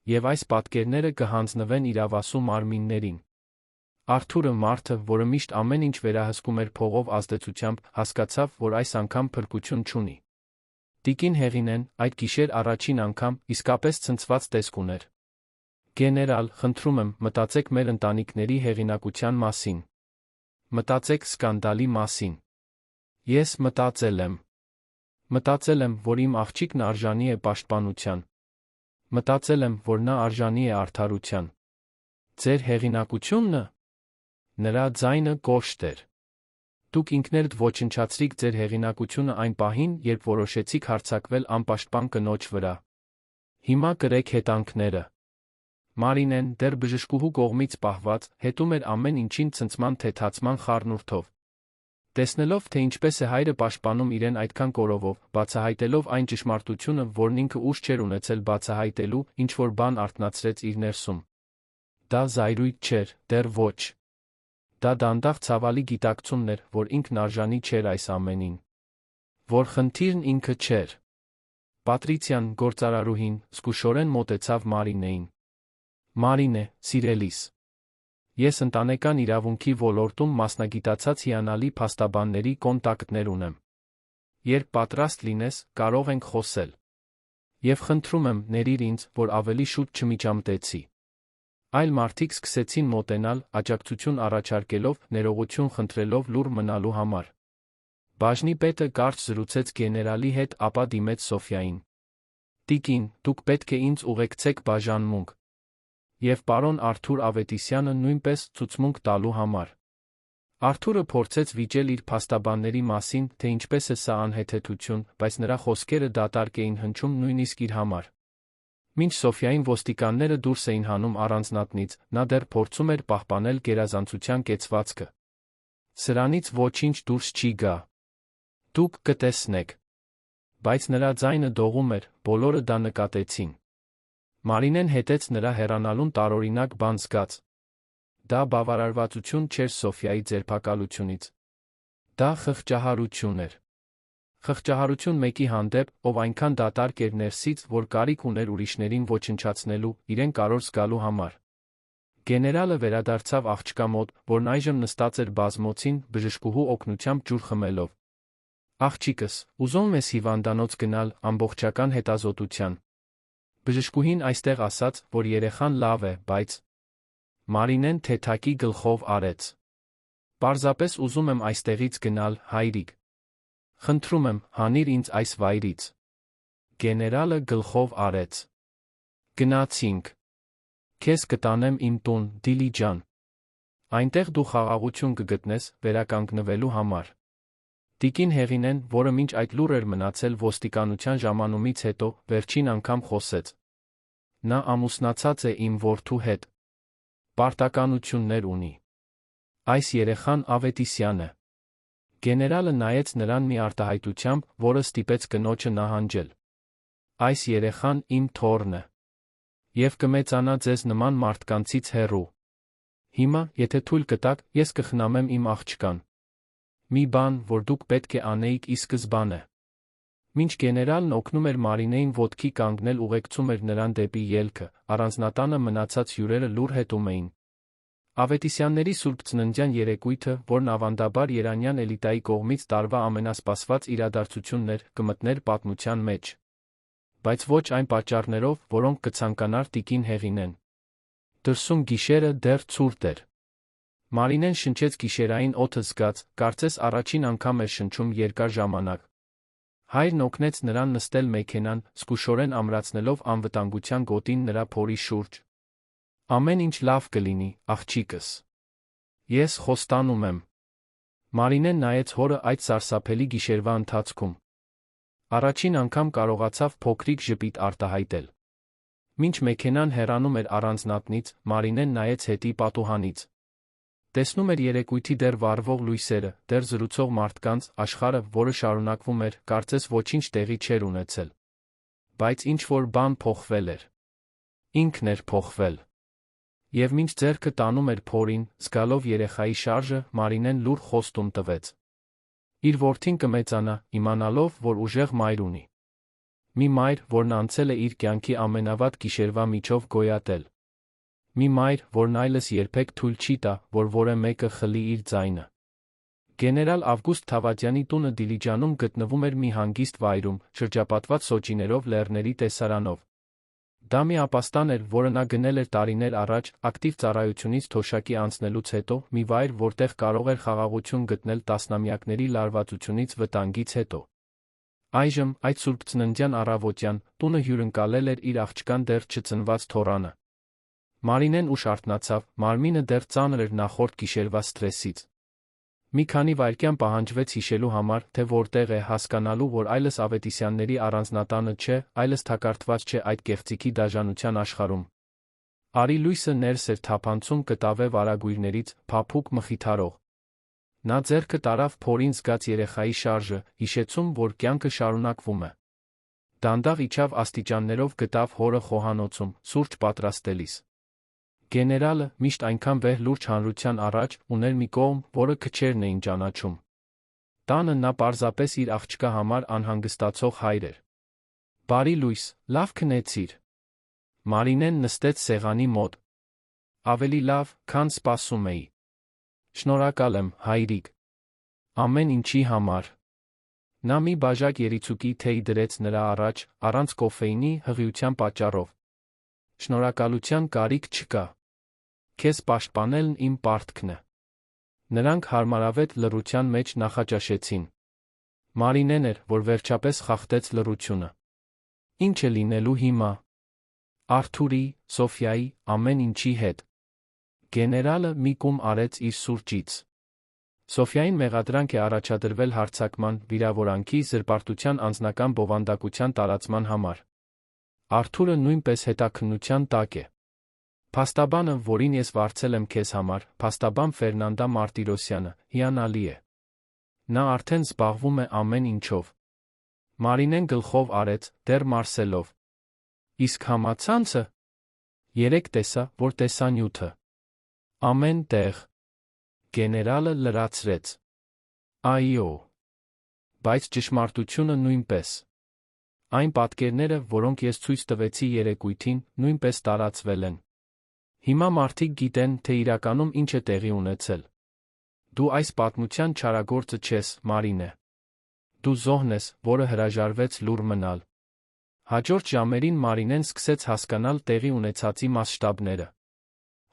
Եվ այս պատկերները կհանձնվեն իրավասու մարմիններին։ Արթուրը, մարդը, որը միշտ ամեն ինչ վերահսկում էր փողով ազդեցությամբ, հասկացավ, որ այս անգամ փրկություն չունի։ Տիկին Հեղինեն այդ գիշեր առաջին անգամ իսկապես ցնցված տեսք ուներ։ Գեներալ, խնդրում եմ, մտածեք մեր ընտանիքների հեղինակության մասին։ Մտածեք սկանդալի մասին։ Ես մտածել եմ։ Մտածել եմ, որ իմ աղջիկն արժանի է պաշտպանության։ Մտածել եմ, որ նա արժանի է արդարության։ Ձեր հեղինակությունը։ Նրա ձայնը կոշտ էր։ Դուք ինքներդ ոչնչացրիք ձեր հեղինակությունը այն պահին, երբ որոշեցիք հարձակվել անպաշտպան կնոջ վրա։ Հիմա կրեք հետանքները։ Մարինեն, դեռ բժշկուհու կողմից պահված, հետում էր ամեն ինչին ցնցման թեթացման խառնուրդով։ Տեսնելով, թե ինչպես է հայրը պաշտպանում իրեն այդքան կորովով, բացահայտելով այն ճշմարտությունը, որն ինքը ուժ չէր ունեցել բացահայտելու, ինչ-որ բան արթնացրեց իր ներսում։ Դա զայրույթ չէր, դեռ ոչ։ Դա դանդաղ ցավալի գիտակցումն էր, որ ինքն արժանի չէր այս ամենին։ Որ խնդիրն ինքը չէր։ Պատրիցիան, գործարարուհին, զգուշորեն մոտեցավ Մարինեին։ Մարինե, սիրելիս։ Ես ընտանեկան իրավունքի ոլորտում մասնագիտացած հիանալի փաստաբանների կոնտակտներ ունեմ։ Երբ պատրաստ լինես, կարող ենք խոսել։ Եվ խնդրում եմ, ներիր ինձ, որ ավելի շուտ չմիջամտեցի։ Այլ մարդիկ սկսեցին մոտենալ, աջակցություն առաջարկելով, ներողություն խնդրելով լուռ մնալու համար։ Բաժնի պետը կարճ զրուցեց գեներալի հետ, ապա դիմեց Սոֆյային. «Տիկին, դուք պետք է ինձ ուղեկցեք բաժանմունք։ Եվ պարոն Արթուր Ավետիսյանը նույնպես ցուցմունք տալու համար»։ Արթուրը փորձեց վիճել իր փաստաբանների մասին, թե ինչպես է սա անհեթեթություն, բայց նրա խոսքերը դատարկ էին հնչում նույնիսկ իր համար։ Մինչ Սոֆյային ոստիկանները դուրս էին հանում առանձնատնից, նա դեռ փորձում էր պահպանել գերազանցության կեցվածքը։ «Սրանից ոչինչ դուրս չի գա։ Դուք կտեսնեք»։ Բայց նրա ձայնը դողում էր, բոլորը դա նկատեցին։ Մարինեն հետեց նրա հեռանալուն տարօրինակ բան զգաց։ Դա բավարարվածություն չէր Սոֆյայի ձերբակալությունից։ Դա խղճահարություն էր։ Խղճահարություն մեկի հանդեպ, ով այնքան դատարկ էր ներսից, որ կարիք ուներ ուրիշներին ոչնչացնելու, իրեն կարոր զգալու համար։ Գեներալը վերադարձավ աղջկա մոտ, որն այժմ նստած էր բազմոցին, բժշկուհու օգնությամբ ջուր խմելով։ «Աղջիկս, ուզում ես հիվանդանոց գնալ ամբողջական հետազոտության»։ Բժշկուհին այստեղ ասաց, որ երեխան լավ է, բայց… Մարինեն թեթակի գլխով արեց։ «Պարզապես ուզում եմ այստեղից գնալ, հայրիկ։ Խնդրում եմ, հանիր ինձ այս վայրից»։ Գեներալը գլխով արեց։ «Գնացինք։ Քեզ կտանեմ իմ տուն, Դիլիջան։ Այնտեղ դու խաղաղություն կգտնես վերականգնվելու համար»։ Տիկին Հեղինեն, որը մինչ այդ լուռ էր մնացել ոստիկանության ժամանումից հետո, վերջին անգամ խոսեց. «Նա ամուսնացած է իմ որդու հետ։ Պարտականություններ ունի։ Այս երեխան Ավետիսյան է»։ Գեներալը նայեց նրան մի արտահայտությամբ, որը ստիպեց կնոջը նահանջել։ «Այս երեխան իմ թոռն է։ Եվ կմեծանա ձեզ նման մարդկանցից հեռու։ Հիմա, եթե թույլ կտաք, ես կխնամեմ իմ աղջկան։ Մի բան, որ դուք պետք է անեիք ի սկզբանե»։ Մինչ գեներալն օգնում էր Մարինեին ոտքի կանգնել, ուղեկցում էր նրան դեպի ելքը, առանձնատանը մնացած հյուրերը լուռ հետում էին։ Ավետիսյանների Սուրբ Ծննդյան երեկույթը, որն ավանդաբար երանյան էլիտայի կողմից տարվա ամենասպասված իրադարձությունն էր, կմտներ պատմության մեջ։ Բայց ոչ այն պատճառներով, որոնք կցանկանար տիկին Հեղինեն։ Դրսում գիշերը դեռ ցուրտ էր։ Մարինեն շնչեց գիշերային օդը զգաց, կարծես առաջին անգամ էր շնչում երկար ժամանակ։ Հայրն օգնեց նրան նստել մեքենան, զգուշորեն ամրացնելով անվտանգության գոտին նրա փորի շուրջ։ «Ամեն ինչ լավ կլինի, աղջիկս։ Ես խոստանում եմ»։ Մարինեն նայեց հորը այդ սարսափելի գիշերվա ընթացքում։ Առաջին անգամ կարողացավ փոքրիկ ժպիտ արտահայտել։ Մինչ մեքենան հեռանում էր առանձնատնից, Մարինեն նայեց հետի պատուհանից։ Տեսնում էր երեկույթի դեռ վառվող լույսերը, դեռ զրուցող մարդկանց, աշխարհը, որը շարունակվում էր, կարծես ոչինչ տեղի չէր ունեցել։ Բայց ինչ-որ բան փոխվել էր։ Ինքն էր փոխվել։ Եվ մինչ ձեռքը տանում էր փորին, զգալով երեխայի շարժը, Մարինեն լուռ խոստում տվեց։ Իր որդին կմեծանա, իմանալով, որ ուժեղ մայր ունի։ Մի մայր, որն անցել է իր կյանքի ամենավատ գիշերվա միջով գոյատել։ Մի մայր, որն այլս երբեք թույլ չի տա, որ որևէ մեկը խլի իր ձայնը։ Գեներալ Ավգուստ Թավադյանի տունը Դիլիջանում գտնվում էր մի հանգիստ վայրում, շրջապատված սոճիներով, լեռների տեսարանով։ Դա մի ապաստան էր, որը նա գնել էր տարիներ առաջ, ակտիվ ծառայությունից թոշակի անցնելուց հետո, մի վայր, որտեղ կարող էր խաղաղություն գտնել տասնամյակների լարվածությունից, վտանգից հետո։ Այժմ, այդ սուրբծննդյան առավոտյան, տունը հյուրընկալել էր իր աղջկան դեռ չծնված թոռանը։ Մարինեն ուշ արթնացավ, մարմինը դեռ ծանր էր նախորդ գիշերվա սթրեսից։ Մի քանի վայրկյան պահանջվեց հիշելու համար, թե որտեղ է, հասկանալու, որ այլս Ավետիսյանների առանձնատանը չէ, այլս թակարդված չէ այդ կեղծիքի դաժանության աշխարհում։ Արի լույսը ներս էր թափանցում կտավե վարագույրներից, փափուկ մխիթարող։ Նա ձեռքը տարավ փորին, զգաց երեխայի շարժը, հիշեցում, որ կյանքը շարունակվում է։ Դանդաղ իջավ աստիճաններով, գտավ հորը խոհանոցում, սուրճ պատրաստելիս։ Գեներալը, միշտ այնքան վեհ լուրջ հանրության առաջ, ուներ մի կողմ, որը քչերն էին ճանաչում։ Տանը նա պարզապես իր աղջկա համար անհանգստացող հայր էր։ «Բարի լույս, լավ քնեցիր»։ Մարինեն նստեց սեղանի մոտ։ «Ավելի լավ, քան սպասում էի։ Շնորհակալ եմ, հայրիկ։ Ամեն ինչի համար»։ Նա մի բաժակ երիցուկի թեյ դրեց նրա առաջ, առանց կոֆեինի, հղիության պատճառով։ «Շնորհակալության կարիք չկա։ Քեզ պաշտպանելն իմ պարտքն է»։ Նրանք հարմարավետ լռության մեջ նախաճաշեցին։ Մարինեն էր, որ վերջապես խախտեց լռությունը։ Ինչ է լինելու հիմա։ Արթուրի, Սոֆյայի, ամեն ինչի հետ։ Գեներալը մի կում արեց իր սուրճից։ Սոֆյային մեղադրանք է առաջադրվել հարձակման, վիրավորանքի, զրպարտության անձնական բովանդակության տարածման համար։ Արթուրը նույնպես հետաքննության տակ է։ Փաստաբանը, որին ես վարձել եմ քեզ համար, փաստաբան Ֆերնանդա Մարտիրոսյանը, հիանալի է։ Նա արդեն զբաղվում է ամեն ինչով։ Մարինեն գլխով արեց, դեռ Մարսելով։ Իսկ համացանցը։ Երեք տեսա, որ տեսանյութը։ Ամեն տեղ։ Գեներալը լրացրեց։ Այո։ Բայց ճշմարտությունը նույնպես։ Այն պատկերները, որոնք ես ցույց տվեցի երեկույթին, նույնպես տարածվել են։ Հիմա մարդիկ գիտեն, թե իրականում ինչ է տեղի ունեցել։ Դու այս պատմության չարագործը չես, Մարինե։ Դու զոհն ես, որը հրաժարվեց լուռ մնալ։ Հաջորդ ժամերին Մարինեն սկսեց հասկանալ տեղի ունեցածի մասշտաբները։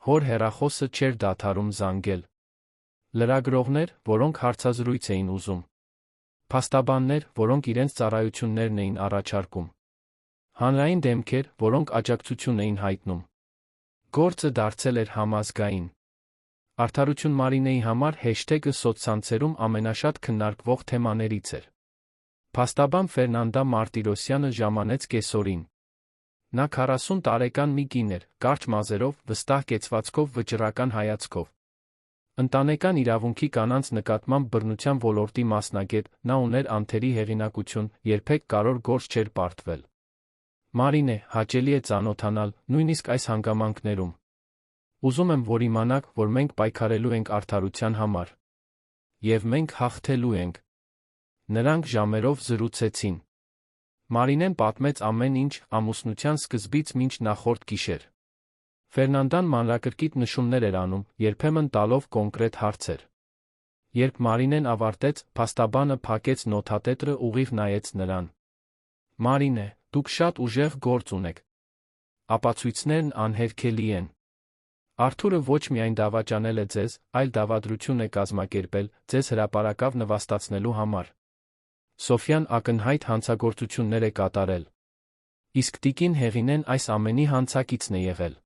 Հոր հեռախոսը չէր դադարում զանգել։ Լրագրողներ, որոնք հարցազրույց էին ուզում։ Փաստաբաններ, որոնք իրենց ծառայություններն էին առաջարկում։ Հանրային դեմքեր, որոնք աջակցություն էին հայտնում։ Գործը դարձել էր համազգային։ Արդարություն Մարինեի համար հեշթեգը սոցցանցերում ամենաշատ քննարկվող թեմաներից էր։ Փաստաբան Ֆերնանդա Մարտիրոսյանը ժամանեց կեսօրին։ Նա 40 տարեկան մի կին էր, կարճ մազերով, վստահ կեցվածքով, վճռական հայացքով։ Ընտանեկան իրավունքի կանանց նկատմամբ բռնության ոլորտի մասնագետ, նա ուներ անթերի հեղինակություն, երբեք կարևոր գործ չէր պարտվել։ Մարինե, հաճելի է ծանոթանալ, նույնիսկ այս հանգամանքներում։ Ուզում եմ, որ իմանաք, որ մենք պայքարելու ենք արդարության համար։ Եվ մենք հաղթելու ենք։ Նրանք ժամերով զրուցեցին։ Մարինեն պատմեց ամեն ինչ, ամուսնության սկզբից մինչ նախորդ գիշեր։ Ֆերնանդան մանրակրկիտ նշումներ էր անում, երբեմն տալով կոնկրետ հարցեր։ Երբ Մարինեն ավարտեց, փաստաբանը փակեց նոթատետրը, ուղիղ նայեց նրան։ Մարինե, դուք շատ ուժեղ գործ ունեք։ Ապացույցներն անհերքելի են։ Արթուրը ոչ միայն դավաճանել է ձեզ, այլ դավադրություն է կազմակերպել, ձեզ հրապարակավ նվաստացնելու համար։ Սոֆյան ակնհայտ հանցագործություններ է կատարել։ Իսկ տիկին Հեղինեն այս ամենի հանցակիցն է եղել։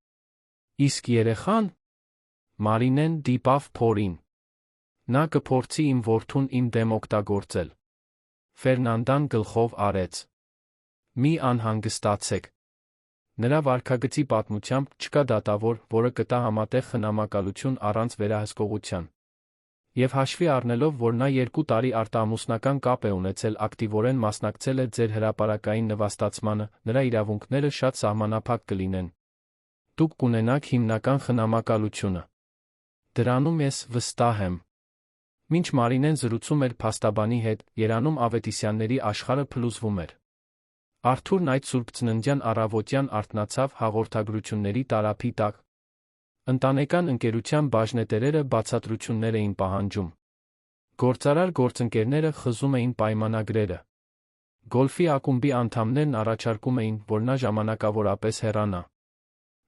Իսկ երեխան։ Մարինեն դիպավ փորին։ Նա կփորձի իմ որդուն իմ դեմ օգտագործել։ Ֆերնանդան գլխով արեց։ Մի անհանգստացեք։ Նրա վարքագծի պատմությամբ չկա դատավոր, որը կտա համատեղ խնամակալություն առանց վերահսկողության։ Եվ հաշվի առնելով, որ նա 2 տարի արտամուսնական կապ է ունեցել, ակտիվորեն մասնակցել է ձեր հրապարակային նվաստացմանը, նրա իրավունքները շատ սահմանափակ կլինեն։ Դուք կունենաք հիմնական խնամակալությունը։ Դրանում ես վստահ եմ։ Մինչ Մարինեն զրուցում էր փաստաբանի հետ, Երանում Ավետիսյանների աշխարհը փլուզվում էր։ Արթուրն այդ սուրբծննդյան առավոտյան արթնացավ հաղորդագրությունների տարափի տակ։ Ընտանեկան ընկերության բաժնետերերը բացատրություններ էին պահանջում։ Գործարար գործընկերները խզում էին պայմանագրերը։ Գոլֆի ակումբի անդամներն առաջարկում էին, որ նա ժամանակավորապես հեռանա։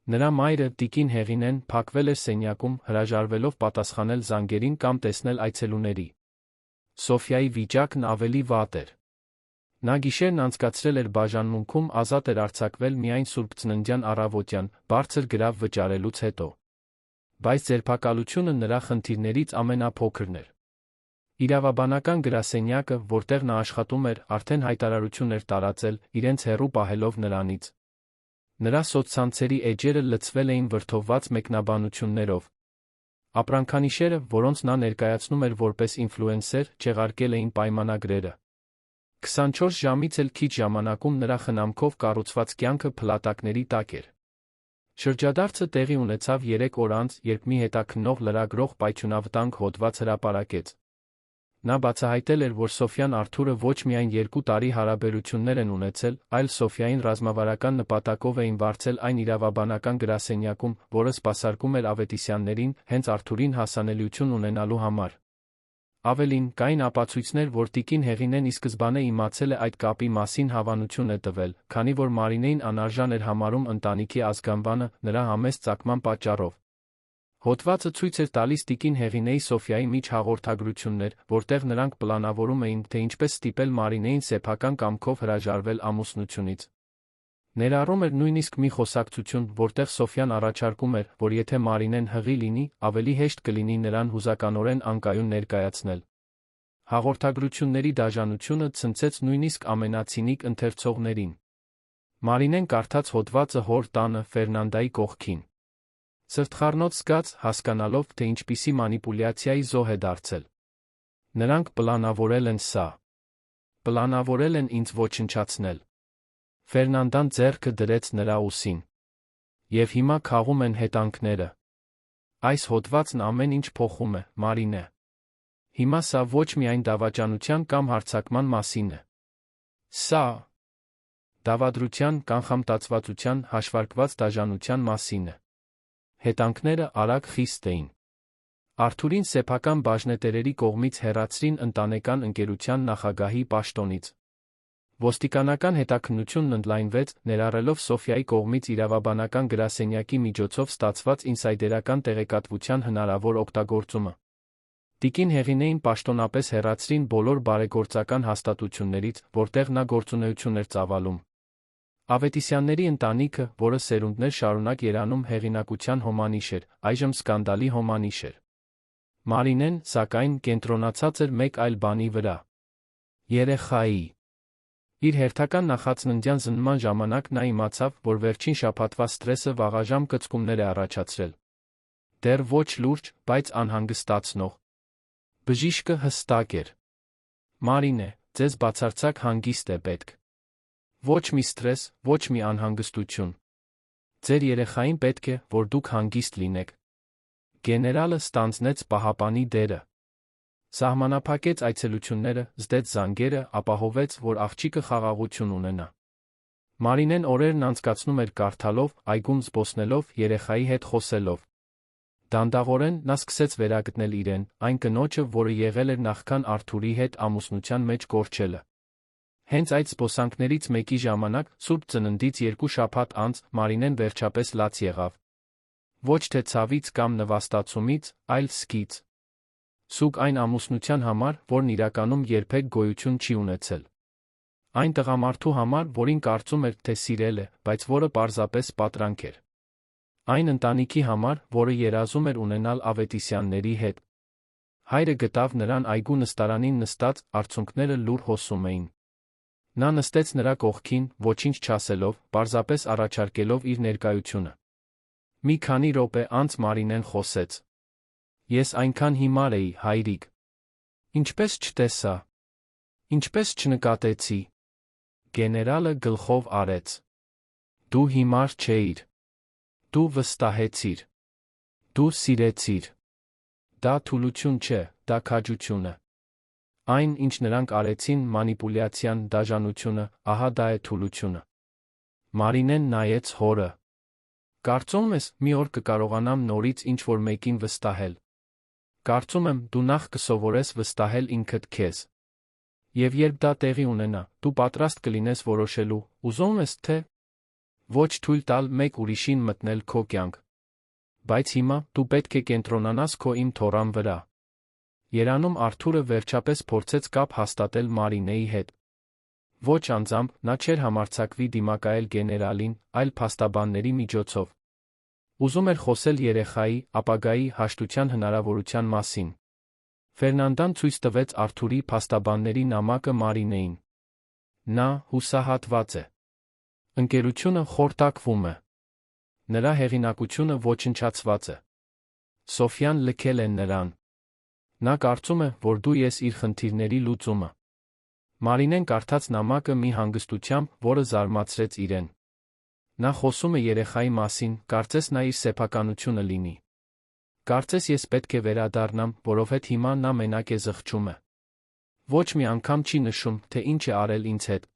Նրա մայրը, տիկին Հեղինեն, փակվել էր սենյակում, հրաժարվելով պատասխանել զանգերին կամ տեսնել այցելուների։ Սոֆյայի վիճակն ավելի վատ էր։ Նա գիշերն անցկացրել էր բաժանմունքում, ազատ էր արձակվել միայն սուրբծննդյան առավոտյան, բարձր գրավ վճարելուց հետո։ Բայց ձերբակալությունը նրա խնդիրներից ամենափոքրն էր։ Իրավաբանական գրասենյակը, որտեղ նա աշխատում էր, արդեն հայտարարություն էր տարածել, իրենց հեռու պահելով նրանից։ Նրա սոցցանցերի էջերը լցվել էին վրդովված մեկնաբանություններով։ Ապրանքանիշերը, որոնց նա ներկայացնում էր որպես ինֆլուենսեր, չեղարկել էին պայմանագրերը։ 24 ժամից էլ քիչ ժամանակում նրա խնամքով կառուցված կյանքը փլատակների տակ էր։ Շրջադարձը տեղի ունեցավ 3 օր անց, երբ մի հետաքննող լրագրող պայթյունավտանգ հոդված հրապարակեց։ Նա բացահայտել էր, որ Սոֆյան Արթուրը ոչ միայն 2 տարի հարաբերություններ են ունեցել, այլ Սոֆյային ռազմավարական նպատակով էին վարձել այն իրավաբանական գրասենյակում, որը սպասարկում էր Ավետիսյաններին, հենց Արթուրին հասանելիություն ունենալու համար։ Ավելին, կային ապացույցներ, որ տիկին Հեղինեն ի սկզբանե իմացել է այդ կապի մասին, հավանություն է տվել, քանի որ Մարինեին անարժան էր համարում ընտանիքի ազգանվանը, նրա համեստ ծագման պատճառով։ Հոդվածը ցույց էր տալիս տիկին Հեղինեի Սոֆյայի միջ հաղորդագրություններ, որտեղ նրանք պլանավորում էին, թե ինչպես ստիպել Մարինեին սեփական կամքով հրաժարվել ամուսնությունից։ Ներառում էր նույնիսկ մի խոսակցություն, որտեղ Սոֆյան առաջարկում էր, որ եթե Մարինեն հղի լինի, ավելի հեշտ կլինի նրան հուզականորեն անկայուն ներկայացնել։ Հաղորդագրությունների դաժանությունը ցնցեց նույնիսկ ամենացինիկ ընթերցողներին։ Մարինեն կարդաց հոդվածը հոր տանը Ֆերնանդայի կողքին։ Սրտխառնոց զգաց, հասկանալով, թե ինչպիսի մանիպուլյացիայի զոհ է դարձել։ Նրանք պլանավորել են սա։ Պլանավորել են ինձ ոչնչացնել։ Ֆերնանդան ձեռքը դրեց նրա ուսին։ Եվ հիմա քաղում են հետանքները։ Այս հոդվածն ամեն ինչ փոխում է, Մարինե։ Հիմա սա ոչ միայն դավաճանության կամ հարձակման մասին է։ Սա դավադրության, կանխամտածվածության, հաշվարկված դաժանության մասին է։ Հետանքները արագ խիստ էին։ Արթուրին սեփական բաժնետերերի կողմից հեռացրին ընտանեկան ընկերության նախագահի պաշտոնից։ Ոստիկանական հետաքննությունն ընդլայնվեց, ներառելով Սոֆյայի կողմից իրավաբանական գրասենյակի միջոցով ստացված ինսայդերական տեղեկատվության հնարավոր օգտագործումը։ Տիկին Հեղինեին պաշտոնապես հեռացրին բոլոր բարեգործական հաստատություններից, որտեղ նա գործունեություն էր ծավալում։ Ավետիսյանների ընտանիքը, որը սերունդներ շարունակ երանում հեղինակության հոմանիշ էր, այժմ սկանդալի հոմանիշ էր։ Մարինեն, սակայն, կենտրոնացած էր մեկ այլ բանի վրա։ Երեխայի։ Իր հերթական նախածննդյան զննման ժամանակ նա իմացավ, որ վերջին շաբաթվա սթրեսը վաղաժամ կծկումներ է առաջացրել։ Դեռ ոչ լուրջ, բայց անհանգստացնող։ Բժիշկը հստակ էր։ Մարինե, ձեզ բացարձակ հանգիստ է պետք։ Ոչ մի սթրես, ոչ մի անհանգստություն։ Ձեր երեխային պետք է, որ դուք հանգիստ լինեք։ Գեներալը ստանձնեց պահապանի դերը։ Սահմանափակեց այցելությունները, զդեց զանգերը, ապահովեց, որ աղջիկը խաղաղություն ունենա։ Մարինեն օրերն անցկացնում էր կարդալով, այգում զբոսնելով, երեխայի հետ խոսելով։ Դանդաղորեն նա սկսեց վերագտնել իրեն, այն կնոջը, որը եղել էր նախքան Արթուրի հետ ամուսնության մեջ կորչելը։ Հենց այդ զբոսանքներից մեկի ժամանակ, Սուրբ Ծննդից 2 շաբաթ անց, Մարինեն վերջապես լաց եղավ։ Ոչ թե ցավից կամ նվաստացումից, այլ սկից։ Սուգ այն ամուսնության համար, որն իրականում երբեք գոյություն չի ունեցել։ Այն տղամարդու համար, որին կարծում էր, թե սիրել է, բայց որը պարզապես պատրանք էր։ Այն ընտանիքի համար, որը երազում էր ունենալ Ավետիսյանների հետ։ Հայրը գտավ նրան այգու նստարանին նստած, արցունքները լուռ հոսում էին։ Նա նստեց նրա կողքին, ոչինչ չասելով, պարզապես առաջարկելով իր ներկայությունը։ Մի քանի րոպե անց Մարինեն խոսեց. Ես այնքան հիմար էի, հայրիկ։ Ինչպես չտեսա։ Ինչպես չնկատեցի։ Գեներալը գլխով արեց։ Դու հիմար չէիր։ Դու վստահեցիր։ Դու սիրեցիր։ Դա թուլություն չէ, դա քաջություն է։ Այն, ինչ նրանք արեցին, մանիպուլյացիան, դաժանությունը, ահա դա է թուլությունը։ Մարինեն նայեց հորը։ Կարծում ես, մի օր կկարողանամ նորից ինչ-որ մեկին վստահել։ Կարծում եմ, դու նախ կսովորես վստահել ինքդ քեզ։ Եվ երբ դա տեղի ունենա, դու պատրաստ կլինես որոշելու, ուզում ես թե ոչ թույլ տալ մեկ ուրիշին մտնել քո կյանք։ Բայց հիմա դու պետք է կենտրոնանաս քո իմ թոռան վրա։ Երանում Արթուրը վերջապես փորձեց կապ հաստատել Մարինեի հետ։ Ոչ անձամբ, նա չէր համարձակվի դիմակայել գեներալին, այլ փաստաբանների միջոցով։ Ուզում էր խոսել երեխայի, ապագայի, հաշտության հնարավորության մասին։ Ֆերնանդան ցույց տվեց Արթուրի փաստաբանների նամակը Մարինեին։ Նա հուսահատված է։ Ընկերությունը խորտակվում է։ Նրա հեղինակությունը ոչնչացված է։ Սոֆյան լքել է նրան։ Նա կարծում է, որ դու ես իր խնդիրների լուծումը։ Մարինեն կարդաց նամակը մի հանգստությամբ, որը զարմացրեց իրեն։ Նա խոսում է երեխայի մասին, կարծես նա իր սեփականությունը լինի։ Կարծես ես պետք է վերադառնամ, որովհետև հիմա նա մենակ է զղջում է։ Ոչ մի անգամ չի նշում, թե ինչ է արել ինձ հետ։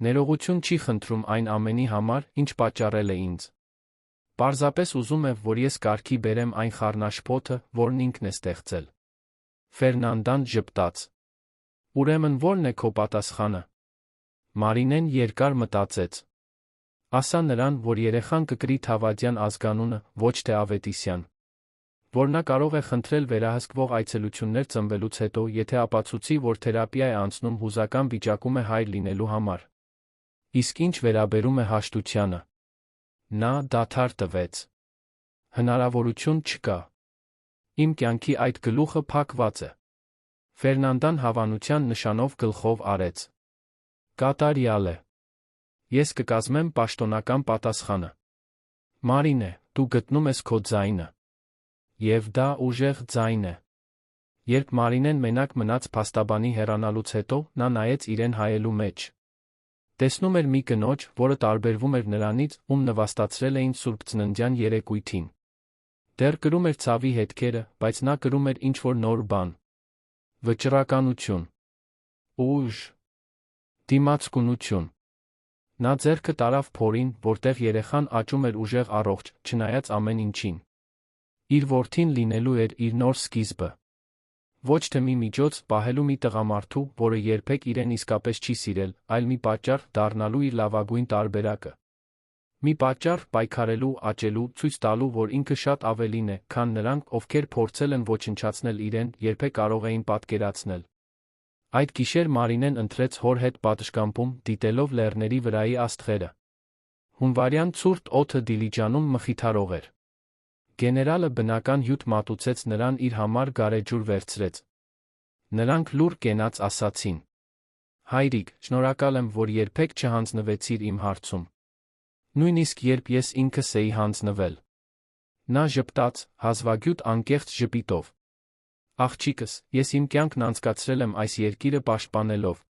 Ներողություն չի խնդրում այն ամենի համար, ինչ պատճառել է ինձ։ Պարզապես ուզում է, որ ես կարգի բերեմ այն խառնաշփոթը, որն ինքն է ստեղծել։ Ֆերնանդան ժպտաց։ Ուրեմն ո՞րն է քո պատասխանը։ Մարինեն երկար մտածեց։ Ասա նրան, որ երեխան կկրի Թավադյան ազգանունը, ոչ թե Ավետիսյան։ որ նա կարող է խնդրել վերահսկվող այցելություններ ծնվելուց հետո, եթե ապացուցի, որ թերապիա է անցնում հուզական վիճակում է հայր լինելու համար։ Իսկ ինչ վերաբերում է հաշտությանը, նա դադար տվեց։ Հնարավորություն չկա։ Իմ կյանքի այդ գլուխը փակված է։ Ֆերնանդան հավանության նշանով գլխով արեց։ Կատարյալ է։ Ես կկազմեմ պաշտոնական պատասխանը։ Մարինե, դու գտնում ես քո ձայնը։ Եվ դա ուժեղ ձայն է։ Երբ Մարինեն մենակ մնաց փաստաբանի հեռանալուց հետո, նա նայեց իրեն հայելու մեջ։ Տեսնում էր մի կնոջ, որը տարբերվում էր նրանից, ում նվաստացրել էին Սուրբ Ծննդյան երեկույթին։ Դեռ կրում էր ցավի հետքերը, բայց նա կրում էր ինչ-որ նոր բան։ Վճռականություն։ Ուժ։ Դիմացկունություն։ Նա ձեռքը տարավ փորին, որտեղ երեխան աճում էր ուժեղ առողջ, չնայած ամեն ինչին։ Իր որդին լինելու էր իր նոր սկիզբը։ Ոչ թե մի միջոց պահելու մի տղամարդու, որը երբեք իրեն իսկապես չի սիրել, այլ մի պատճառ դառնալու իր լավագույն տարբերակը։ Մի պատճառ պայքարելու, աճելու, ցույց տալու, որ ինքը շատ ավելին է, քան նրանք, ովքեր փորձել են ոչնչացնել իրեն, երբեք կարող էին պատկերացնել։ Այդ գիշեր Մարինեն ընտրեց հոր հետ պատշգամբում, դիտելով լեռների վրայի աստղերը։ Հունվարյան ցուրտ օդը Դիլիջանում մխիթարող էր։ Գեներալը բնական հյութ մատուցեց նրան իր համար գարեջուր վերցրեց։ Նրանք լուռ կենաց ասացին. Հայրիկ, շնորհակալ եմ, որ երբեք չհանձնվեցիր իմ հարցում։ Նույնիսկ երբ ես ինքս էի հանձնվել։ Նա ժպտաց, հազվագյուտ անկեղծ ժպիտով։ Աղջիկս, ես իմ կյանքն անցկացրել եմ այս երկիրը պաշտպանելով։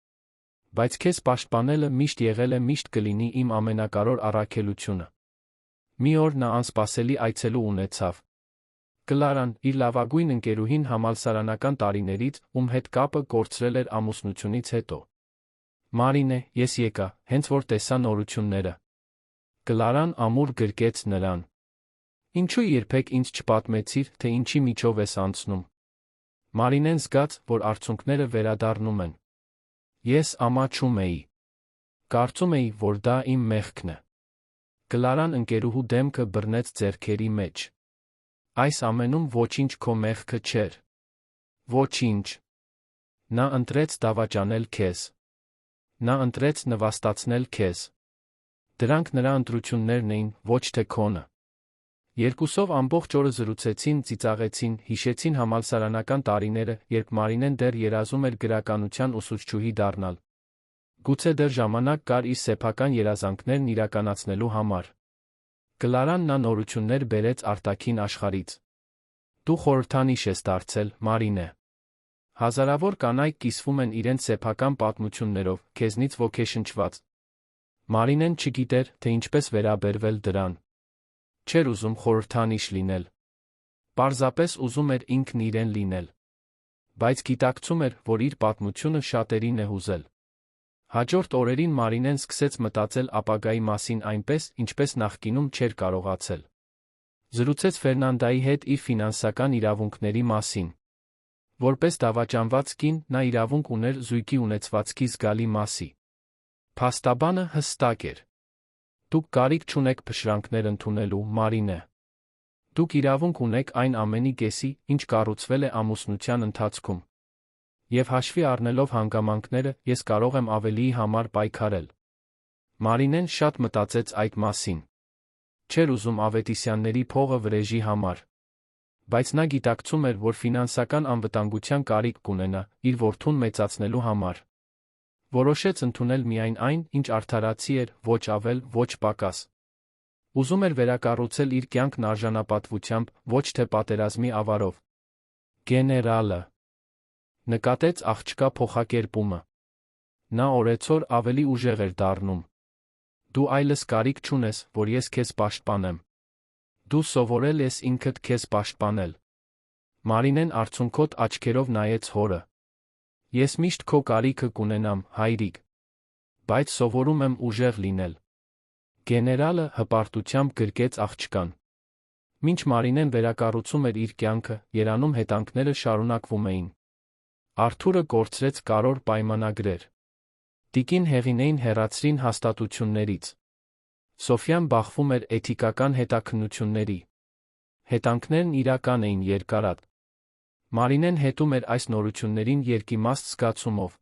Բայց քեզ պաշտպանելը միշտ եղել է, միշտ կլինի իմ ամենակարևոր առաքելությունը։ Մի օր նա անսպասելի այցելու ունեցավ։ Կլարան, իր լավագույն ընկերուհին համալսարանական տարիներից, ում հետ կապը կորցրել էր ամուսնությունից հետո։ Մարինե, ես եկա, հենց որ տեսա նորությունները։ Կլարան ամուր գրկեց նրան։ Ինչու երբեք ինձ չպատմեցիր, թե ինչի միջով ես անցնում։ Մարինեն զգաց, որ արցունքները վերադառնում են։ Ես ամաչում էի։ Կարծում էի, որ դա իմ մեղքն է։ Կլարան ընկերուհու դեմքը բռնեց ձեռքերի մեջ։ Այս ամենում ոչինչ քո մեղքը չէր։ Ոչինչ։ Նա ընտրեց դավաճանել քեզ։ Նա ընտրեց նվաստացնել քեզ։ Դրանք նրա ընտրություններն էին, ոչ թե քոնը։ Երկուսով ամբողջ օրը զրուցեցին, ծիծաղեցին, հիշեցին համալսարանական տարիները, երբ Մարինեն դեռ երազում էր գրականության ուսուցչուհի դառնալ։ Գուցե դեռ ժամանակ կար իր սեփական երազանքներն իրականացնելու համար։ Կլարան նա նորություններ բերեց արտաքին աշխարհից։ Դու խորհրդանիշ ես դարձել, Մարինե։ Հազարավոր կանայք կիսվում են իրենց սեփական պատմություններով, քեզնից ոգեշնչված։ Մարինեն չգիտեր, թե ինչպես վերաբերվել դրան։ Չէր ուզում խորհրդանիշ լինել։ Պարզապես ուզում էր ինքն իրեն լինել։ Բայց գիտակցում էր, որ իր պատմությունը շատերին է հուզել։ Հաջորդ օրերին Մարինեն սկսեց մտածել ապագայի մասին այնպես, ինչպես նախկինում չէր կարողացել։ Զրուցեց Ֆերնանդայի հետ իր ֆինանսական իրավունքների մասին։ Որպես դավաճանված կին, նա իրավունք ուներ զույգի ունեցվածքի զգալի մասի։ Փաստաբանը հստակ էր։ Դուք կարիք չունեք փշրանքներ ընդունելու, Մարինե։ Դուք իրավունք ունեք այն ամենի կեսի, ինչ կառուցվել է ամուսնության ընթացքում։ Եվ հաշվի առնելով հանգամանքները, ես կարող եմ ավելիի համար պայքարել։ Մարինեն շատ մտածեց այդ մասին։ Չէր ուզում Ավետիսյանների փողը վրեժի համար։ Բայց նա գիտակցում էր, որ ֆինանսական անվտանգության կարիք կունենա, իր որդուն մեծացնելու համար։ Որոշեց ընդունել միայն այն, ինչ արդարացի էր, ոչ ավել, ոչ պակաս։ Ուզում էր վերակառուցել իր կյանքն արժանապատվությամբ, ոչ թե պատերազմի ավարով։ Գեներալը նկատեց աղջկա փոխակերպումը։ Նա օրեցօր ավելի ուժեղ էր դառնում։ Դու այլս կարիք չունես, որ ես քեզ պաշտպանեմ։ Դու սովորել ես ինքդ քեզ պաշտպանել։ Մարինեն արցունքոտ աչքերով նայեց հորը։ Ես միշտ քո կարիքը կունենամ, հայրիկ։ Բայց սովորում եմ ուժեղ լինել։ Գեներալը հպարտությամբ գրկեց աղջկան։ Մինչ Մարինեն վերակառուցում էր իր կյանքը, երանում հետանքները շարունակվում էին։ Արթուրը կորցրեց կարևոր պայմանագրեր։ Տիկին Հեղինեին հեռացրին հաստատություններից։ Սոֆյան բախվում էր էթիկական հետաքննությունների։ Հետանքներն իրական էին երկարատ։ Մարինեն հետում էր այս նորություններին երկիմաստ զգացումով։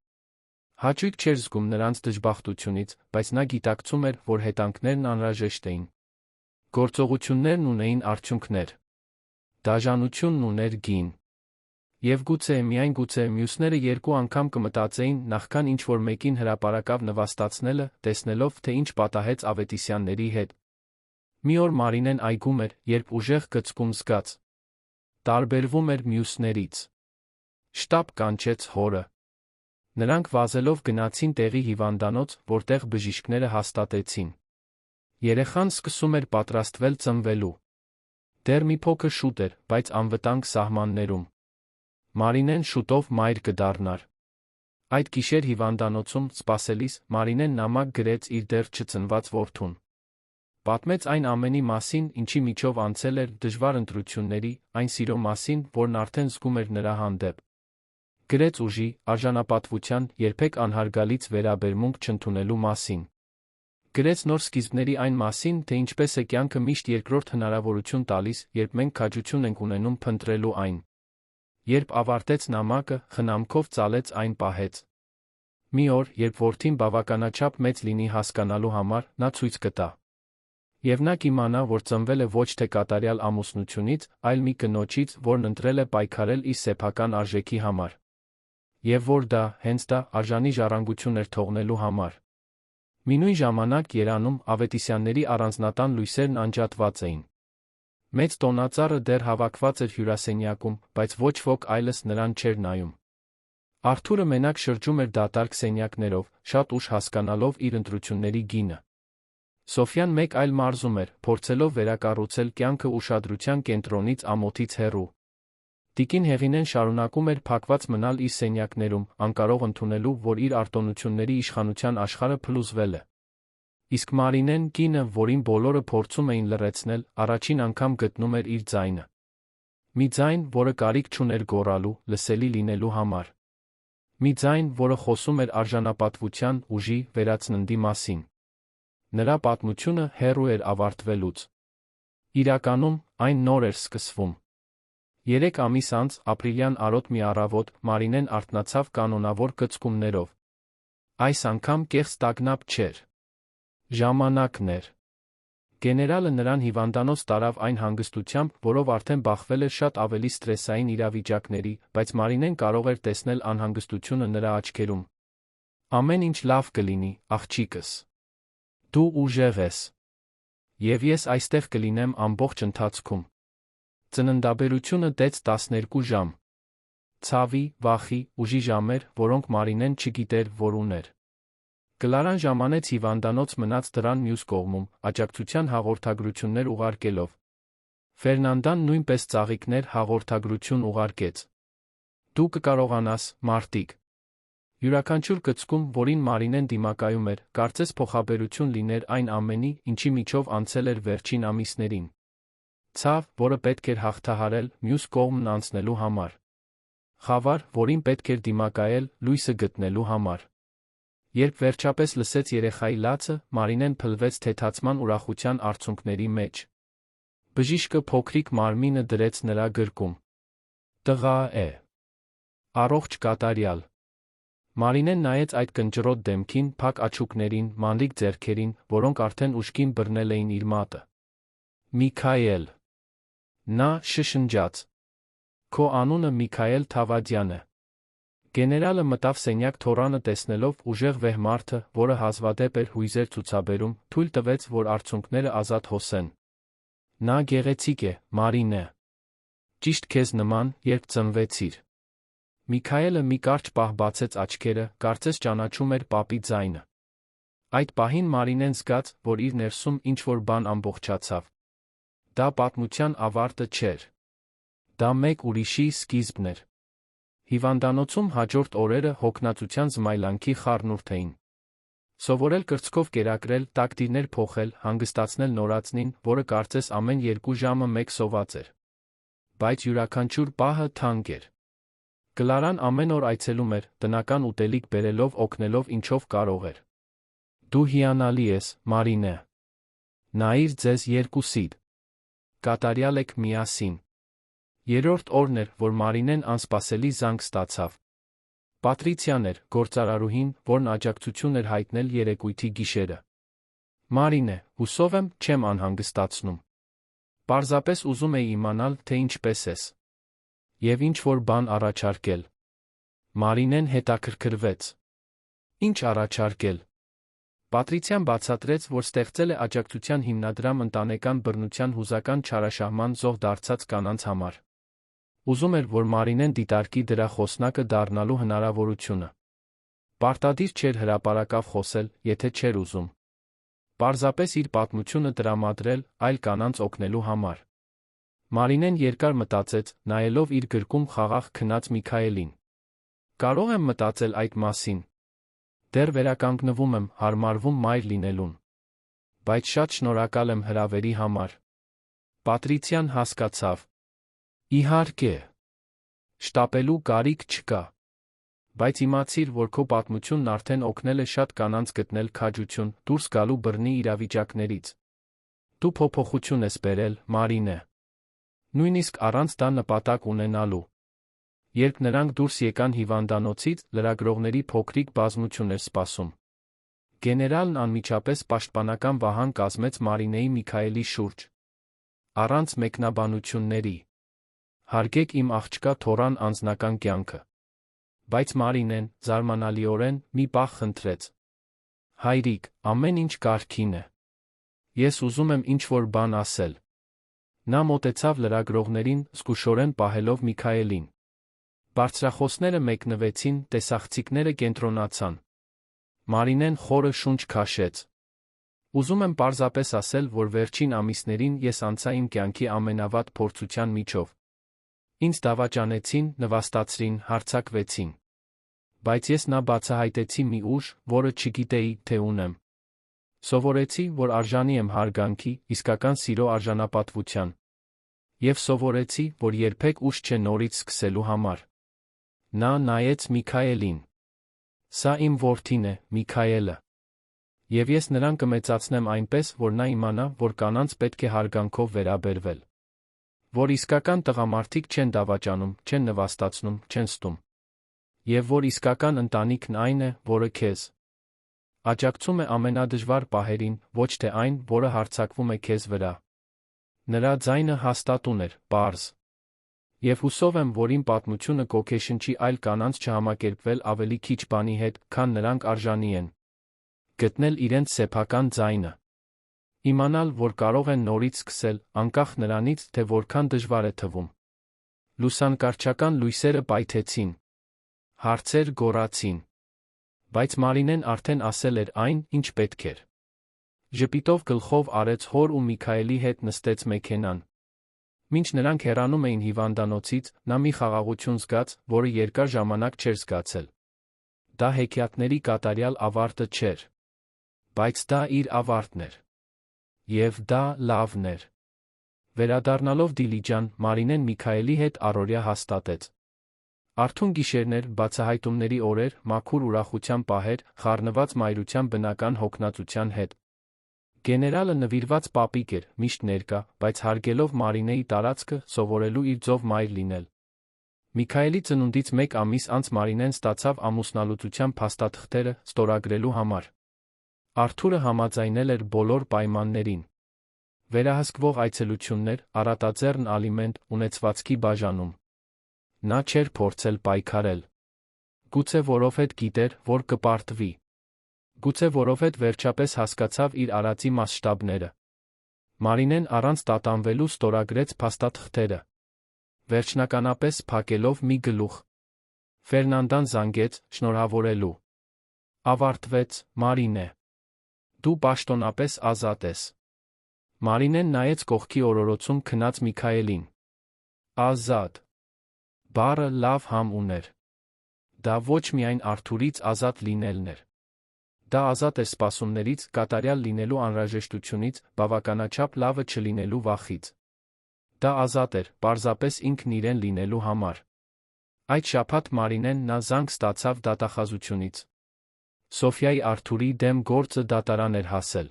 Հաճույք չէր զգում նրանց դժբախտությունից, բայց նա գիտակցում էր, որ հետանքներն անհրաժեշտ էին։ Գործողություններն ունեին արդյունքներ։ Դաժանությունն ուներ գին։ Եվ գուցե, միայն գուցե, մյուսները երկու անգամ կմտածեին, նախքան ինչ-որ մեկին հրապարակավ նվաստացնելը, տեսնելով, թե ինչ պատահեց Ավետիսյանների հետ։ Մի օր Մարինեն այգում էր, երբ ուժեղ գծկում զգաց։ Տարբերվում էր մյուսներից։ Շտապ կանչեց հորը։ Նրանք վազելով գնացին տեղի հիվանդանոց, որտեղ բժիշկները հաստատեցին. երեխան սկսում էր պատրաստվել ծնվելու։ Դեռ մի փոքր շուտ էր, բայց անվտանգ սահմաններում։ Մարինեն շուտով մայր կդառնար։ Այդ գիշեր հիվանդանոցում, սպասելիս, Մարինեն նամակ գրեց իր դեռ չծնված որդուն։ Պատմեց այն ամենի մասին, ինչի միջով անցել էր, դժվար ընտրությունների, այն սիրո մասին, որն արդեն զգում էր նրա հանդեպ։ Գրեց ուժի, արժանապատվության, երբեք անհարգալից վերաբերմունք չընդունելու մասին։ Գրեց նոր սկիզբների այն մասին, թե ինչպես է կյանքը միշտ երկրորդ հնարավորություն տալիս, երբ մենք քաջություն ենք ունենում փնտրելու այն։ Երբ ավարտեց նամակը, խնամքով ծալեց այն պահեց։ Մի օր, երբ որդին բավականաչափ մեծ լինի հասկանալու համար, նա ցույց կտա։ Եվ նա կիմանա, որ ծնվել է ոչ թե կատարյալ ամուսնությունից, այլ մի կնոջից, որն ընտրել է պայքարել իր սեփական արժեքի համար։ Եվ որ դա, հենց դա, արժանի ժառանգություն էր թողնելու համար։ Մինույն ժամանակ Երանում Ավետիսյանների առանձնատան լույսերն անջատված էին։ Մեծ տոնածառը դեռ հավաքված էր հյուրասենյակում, բայց ոչ ոք այլս նրան չէր նայում։ Արթուրը մենակ շրջում էր դատարկ սենյակներով, շատ ուշ հասկանալով իր ընտրությունների գինը։ Սոֆյան մեկ այլ մարզում էր, փորձելով վերակառուցել կյանքը ուշադրության կենտրոնից ամոթից հեռու։ Տիկին Հեղինեն շարունակում էր փակված մնալ իր սենյակներում, անկարող ընդունելու, որ իր արտոնությունների իշխանության աշխարհը փլուզվել է։ Իսկ Մարինեն, կինը, որին բոլորը փորձում էին լռեցնել, առաջին անգամ գտնում էր իր ձայնը։ Մի ձայն, որը կարիք չուներ գոռալու, լսելի լինելու համար։ Մի ձայն, որը խոսում էր արժանապատվության, ուժի, վերածննդի մասին։ Նրա պատմությունը հեռու էր ավարտվելուց։ Իրականում, այն նոր էր սկսվում։ 3 ամիս անց, ապրիլյան արոտ մի առավոտ, Մարինեն արթնացավ կանոնավոր կծկումներով։ Այս անգամ կեղծ տագնապ չէր։ Ժամանակն էր։ Գեներալը նրան հիվանդանոց տարավ այն հանգստությամբ, որով արդեն բախվել էր շատ ավելի սթրեսային իրավիճակների, բայց Մարինեն կարող էր տեսնել անհանգստությունը նրա աչքերում։ Ամեն ինչ լավ կլինի, աղջիկս։ Դու ուժեղ ես։ Եվ ես այստեղ կլինեմ ամբողջ ընթացքում։ Ծննդաբերությունը տեց 12 ժամ։ Ցավի, վախի, ուժի ժամեր, որոնք Մարինեն չգիտեր, որ ուներ։ Կլարան ժամանեց հիվանդանոց մնաց դռան մյուս կողմում, աջակցության հաղորդագրություններ ուղարկելով։ Ֆերնանդան նույնպես ծաղիկներ հաղորդագրություն ուղարկեց։ Դու կկարողանաս, մարտիկ։ Յուրաքանչյուր կծկում, որին Մարինեն դիմակայում էր, կարծես փոխաբերություն լիներ այն ամենի, ինչի միջով անցել էր վերջին ամիսներին։ Ցավ, որը պետք էր հաղթահարել, մյուս կողմն անցնելու համար։ Խավար, որին պետք էր դիմակայել, լույսը գտնելու համար։ Երբ վերջապես լսեց երեխայի լացը, Մարինեն փլվեց թեթացման ուրախության արցունքների մեջ։ Բժիշկը փոքրիկ մարմինը դրեց նրա գրկում։ Տղա է։ Առողջ կատարյալ։ Մարինեն նայեց այդ կնճռոտ դեմքին, փակ աչուկներին, մանրիկ ձեռքերին, որոնք արդեն ուժգին բռնել էին իր մատը։ Միքայել։ Նա շշնջաց։ Քո անունը Միքայել Թավադյան է։ Գեներալը մտավ սենյակ թոռանը տեսնելով ուժեղ վեհ մարդը, որը հազվադեպ էր հույզեր ցուցաբերում, թույլ տվեց, որ արցունքները ազատ հոսեն։ Նա գեղեցիկ է, Մարինե։ Ճիշտ քեզ նման, երբ ծնվեցիր։ Միքայելը մի կարճ պահ բացեց աչքերը, կարծես ճանաչում էր պապի ձայնը։ Այդ պահին Մարինեն զգաց, որ իր ներսում ինչ-որ բան ամբողջացավ։ Դա պատմության ավարտը չէր։ Դա մեկ ուրիշի սկիզբն էր։ Հիվանդանոցում հաջորդ օրերը հոգնածության զմայլանքի խառնուրդ էին։ Սովորել կրծքով կերակրել, տակտիրներ փոխել, հանգստացնել նորածնին, որը կարծես ամեն 2 ժամը մեկ սոված էր։ Բայց յուրաքանչյուր պահը թանկ էր։ Կլարան ամեն օր այցելում էր, տնական ուտելիք բերելով, օգնելով ինչով կարող էր։ Դու հիանալի ես, Մարինե։ Նայիր ձեզ երկուսիդ։ Կատարյալ եք միասին։ Երրորդ օրն էր, որ Մարինեն անսպասելի զանգ ստացավ։ Պատրիցիան էր, գործարարուհին, որն աջակցություն էր հայտնել երեկույթի գիշերը։ Մարինե, հուսով եմ, չեմ անհանգստացնում։ Պարզապես ուզում էի իմանալ, թե ինչպես ես։ Եվ ինչ-որ բան առաջարկել։ Մարինեն հետաքրքրվեց։ Ինչ առաջարկել։ Պատրիցիան բացատրեց, որ ստեղծել է աջակցության հիմնադրամ ընտանեկան բռնության հուզական չարաշահման զոհ դարձած կանանց համար։ Ուզում էր, որ Մարինեն դիտարկի դրա խոսնակը դառնալու հնարավորությունը։ Պարտադիր չէր հրապարակավ խոսել, եթե չէր ուզում։ Պարզապես իր պատմությունը տրամադրել, այլ կանանց օգնելու համար։ Մարինեն երկար մտածեց, նայելով իր գրկում խաղաղ քնած Միքայելին։ Կարող եմ մտածել այդ մասին։ Դեռ վերականգնվում եմ, հարմարվում մայր լինելուն։ Բայց շատ շնորհակալ եմ հրավերի համար։ Պատրիցիան հասկացավ։ Իհարկե։ Շտապելու կարիք չկա։ Բայց իմացիր, որ քո պատմությունն արդեն օգնել է շատ կանանց գտնել քաջություն, դուրս գալու բռնի իրավիճակներից։ Դու փոփոխություն ես բերել, Մարինե։ Նույնիսկ առանց դա նպատակ ունենալու։ Երբ նրանք դուրս եկան հիվանդանոցից, լրագրողների փոքրիկ բազմություն էր սպասում։ Գեներալն անմիջապես պաշտպանական վահան կազմեց Մարինեի Միքայելի շուրջ։ Առանց մեկնաբանությունների։ Հարգեք իմ աղջկա Թորան անձնական կյանքը։ Բայց Մարինեն, զարմանալիորեն, մի պահ խնդրեց։ Հայրիկ, ամեն ինչ կարգին է։ Ես ուզում եմ ինչ-որ բան ասել։ Նա մոտեցավ լրագրողներին, զգուշորեն պահելով Միքայելին։ Բարձրախոսները մեկնվեցին, տեսախցիկները կենտրոնացան։ Մարինեն խորը շունչ քաշեց։ Ուզում եմ պարզապես ասել, որ վերջին ամիսներին ես անցա իմ կյանքի ամենավատ փորձության միջով։ Ինձ դավաճանեցին, նվաստացրին, հարձակվեցին։ Բայց ես նա բացահայտեցի մի ուժ, որը չգիտեի, թե ունեմ։ Սովորեցի, որ արժանի եմ հարգանքի, իսկական սիրո արժանապատվության։ Եվ սովորեցի, որ երբեք ուշ չէ նորից սկսելու համար։ Նա նայեց Միքայելին։ Սա իմ որդին է, Միքայելը։ Եվ ես նրան կմեծացնեմ այնպես, որ նա իմանա, որ կանանց պետք է հարգանքով վերաբերվել։ Որ իսկական տղամարդիկ չեն դավաճանում, չեն նվաստացնում, չեն ստում։ Եվ որ իսկական ընտանիքն այն է, որը քեզ աջակցում է ամենադժվար պահերին, ոչ թե այն, որը հարձակվում է քեզ վրա։ Նրա ձայնը հաստատուն էր, պարզ։ Եվ հուսով եմ, որ իմ պատմությունը կոգեշնչի այլ կանանց չհամակերպվել ավելի քիչ բանի հետ, քան նրանք արժանի են։ Գտնել իրենց սեփական ձայնը։ Իմանալ, որ կարող են նորից սկսել, անկախ նրանից, թե որքան դժվար է թվում։ Լուսանկարչական լույսերը պայթեցին։ Հարցեր գոռացին։ Բայց Մարինեն արդեն ասել էր այն, ինչ պետք էր։ Ժպիտով գլխով արեց հոր ու Միքայելի հետ նստեց մեքենան։ Մինչ նրանք հեռանում էին հիվանդանոցից, նա մի խաղաղություն զգաց, որը երկար ժամանակ չէր զգացել։ Դա հեքիաթների կատարյալ ավարտը չէր։ Բայց դա իր ավարտն էր։ Եվ դա լավն էր։ Վերադառնալով Դիլիջան, Մարինեն Միքայելի հետ առօրյա հաստատեց։ Արթուն գիշերներ, բացահայտումների օրեր, մաքուր ուրախության պահեր, խառնված մայրության բնական հոգնածության հետ։ Գեներալը նվիրված պապիկ էր, միշտ ներկա, բայց հարգելով Մարինեի տարածքը, սովորելու իր ձով մայր լինել։ Միքայելի ծնունդից 1 ամիս անց Մարինեն ստացավ ամուսնալուծության փաստաթղթերը ստորագրելու համար։ Արթուրը համաձայնել էր բոլոր պայմաններին։ Վերահսկվող այցելություններ, առատաձեռն ալիմենտ, ունեցվածքի բաժանում։ Նա չէր փորձել պայքարել։ Գուցե որովհետև գիտեր, որ կպարտվի։ Գուցե որովհետև վերջապես հասկացավ իր արածի մասշտաբները։ Մարինեն առանց տատանվելու ստորագրեց փաստաթղթերը։ Վերջնականապես փակելով մի գլուխ։ Ֆերնանդան զանգեց, շնորհավորելու։ Ավարտվեց, Մարինե։ Դու պաշտոնապես ազատ ես։ Մարինեն նայեց կողքի օրորոցում քնած Միքայելին։ Ազատ։ Բառը լավ համ ուներ։ Դա ոչ միայն Արթուրից ազատ լինելն էր։ Դա ազատ էր սպասումներից, կատարյալ լինելու անհրաժեշտությունից, բավականաչափ լավը չլինելու վախից։ Դա ազատ էր, պարզապես ինքն իրեն լինելու համար։ Այդ շաբաթ Մարինեն նա զանգ ստացավ դատախազությունից։ Սոֆիայի Արթուրի դեմ գործը դատարան էր հասել։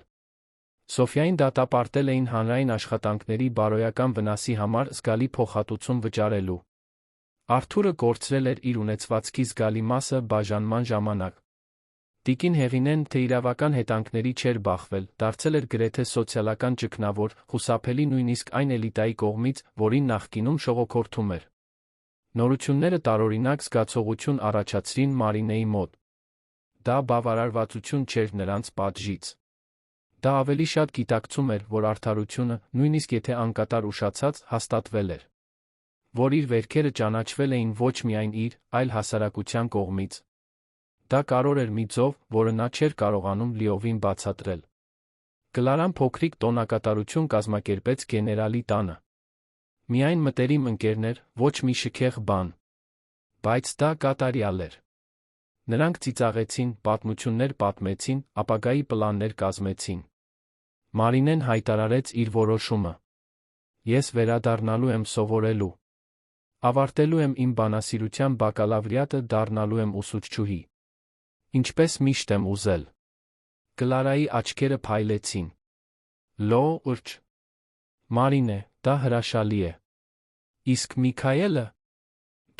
Սոֆյային դատապարտել էին հանրային աշխատանքների բարոյական վնասի համար զգալի փոխհատուցում վճարելու։ Արթուրը կորցրել էր իր ունեցվածքի զգալի մասը բաժանման ժամանակ։ Տիկին Հեղինեն թե իրավական հետանքների չէր բախվել, դարձել էր գրեթե սոցիալական ճգնավոր, խուսափելի նույնիսկ այն էլիտայի կողմից, որին նախկինում շողոքորթում էր։ Նորությունները տարօրինակ զգացողություն առաջացրին Մարինեի մոտ։ Դա բավարարվածություն չէր նրանց պատժից։ Դա ավելի շատ գիտակցում էր, որ արդարությունը, նույնիսկ եթե անկատար ուշացած, հաստատվել էր։ Որ իր վերքերը ճանաչվել էին ոչ միայն իր, այլ հասարակության կողմից։ Դա կարևոր էր մի ձով, որը նա չէր կարողանում լիովին բացատրել։ Կլարան փոքրիկ տոնակատարություն կազմակերպեց գեներալի տանը։ Միայն մտերիմ ընկերներ, ոչ մի շքեղ բան։ Բայց դա կատարյալ էր։ Նրանք ծիծաղեցին, պատմություններ պատմեցին, ապագայի պլաններ կազմեցին։ Մարինեն հայտարարեց իր որոշումը։ Ես վերադառնալու եմ սովորելու։ Ավարտելու եմ իմ բանասիրության բակալավրիատը, դառնալու եմ ուսուցչուհի։ Ինչպես միշտ եմ ուզել։ Կլարայի աչքերը փայլեցին։ Լո՛րջ։ Մարինե, դա հրաշալի է։ Իսկ Միքայելը։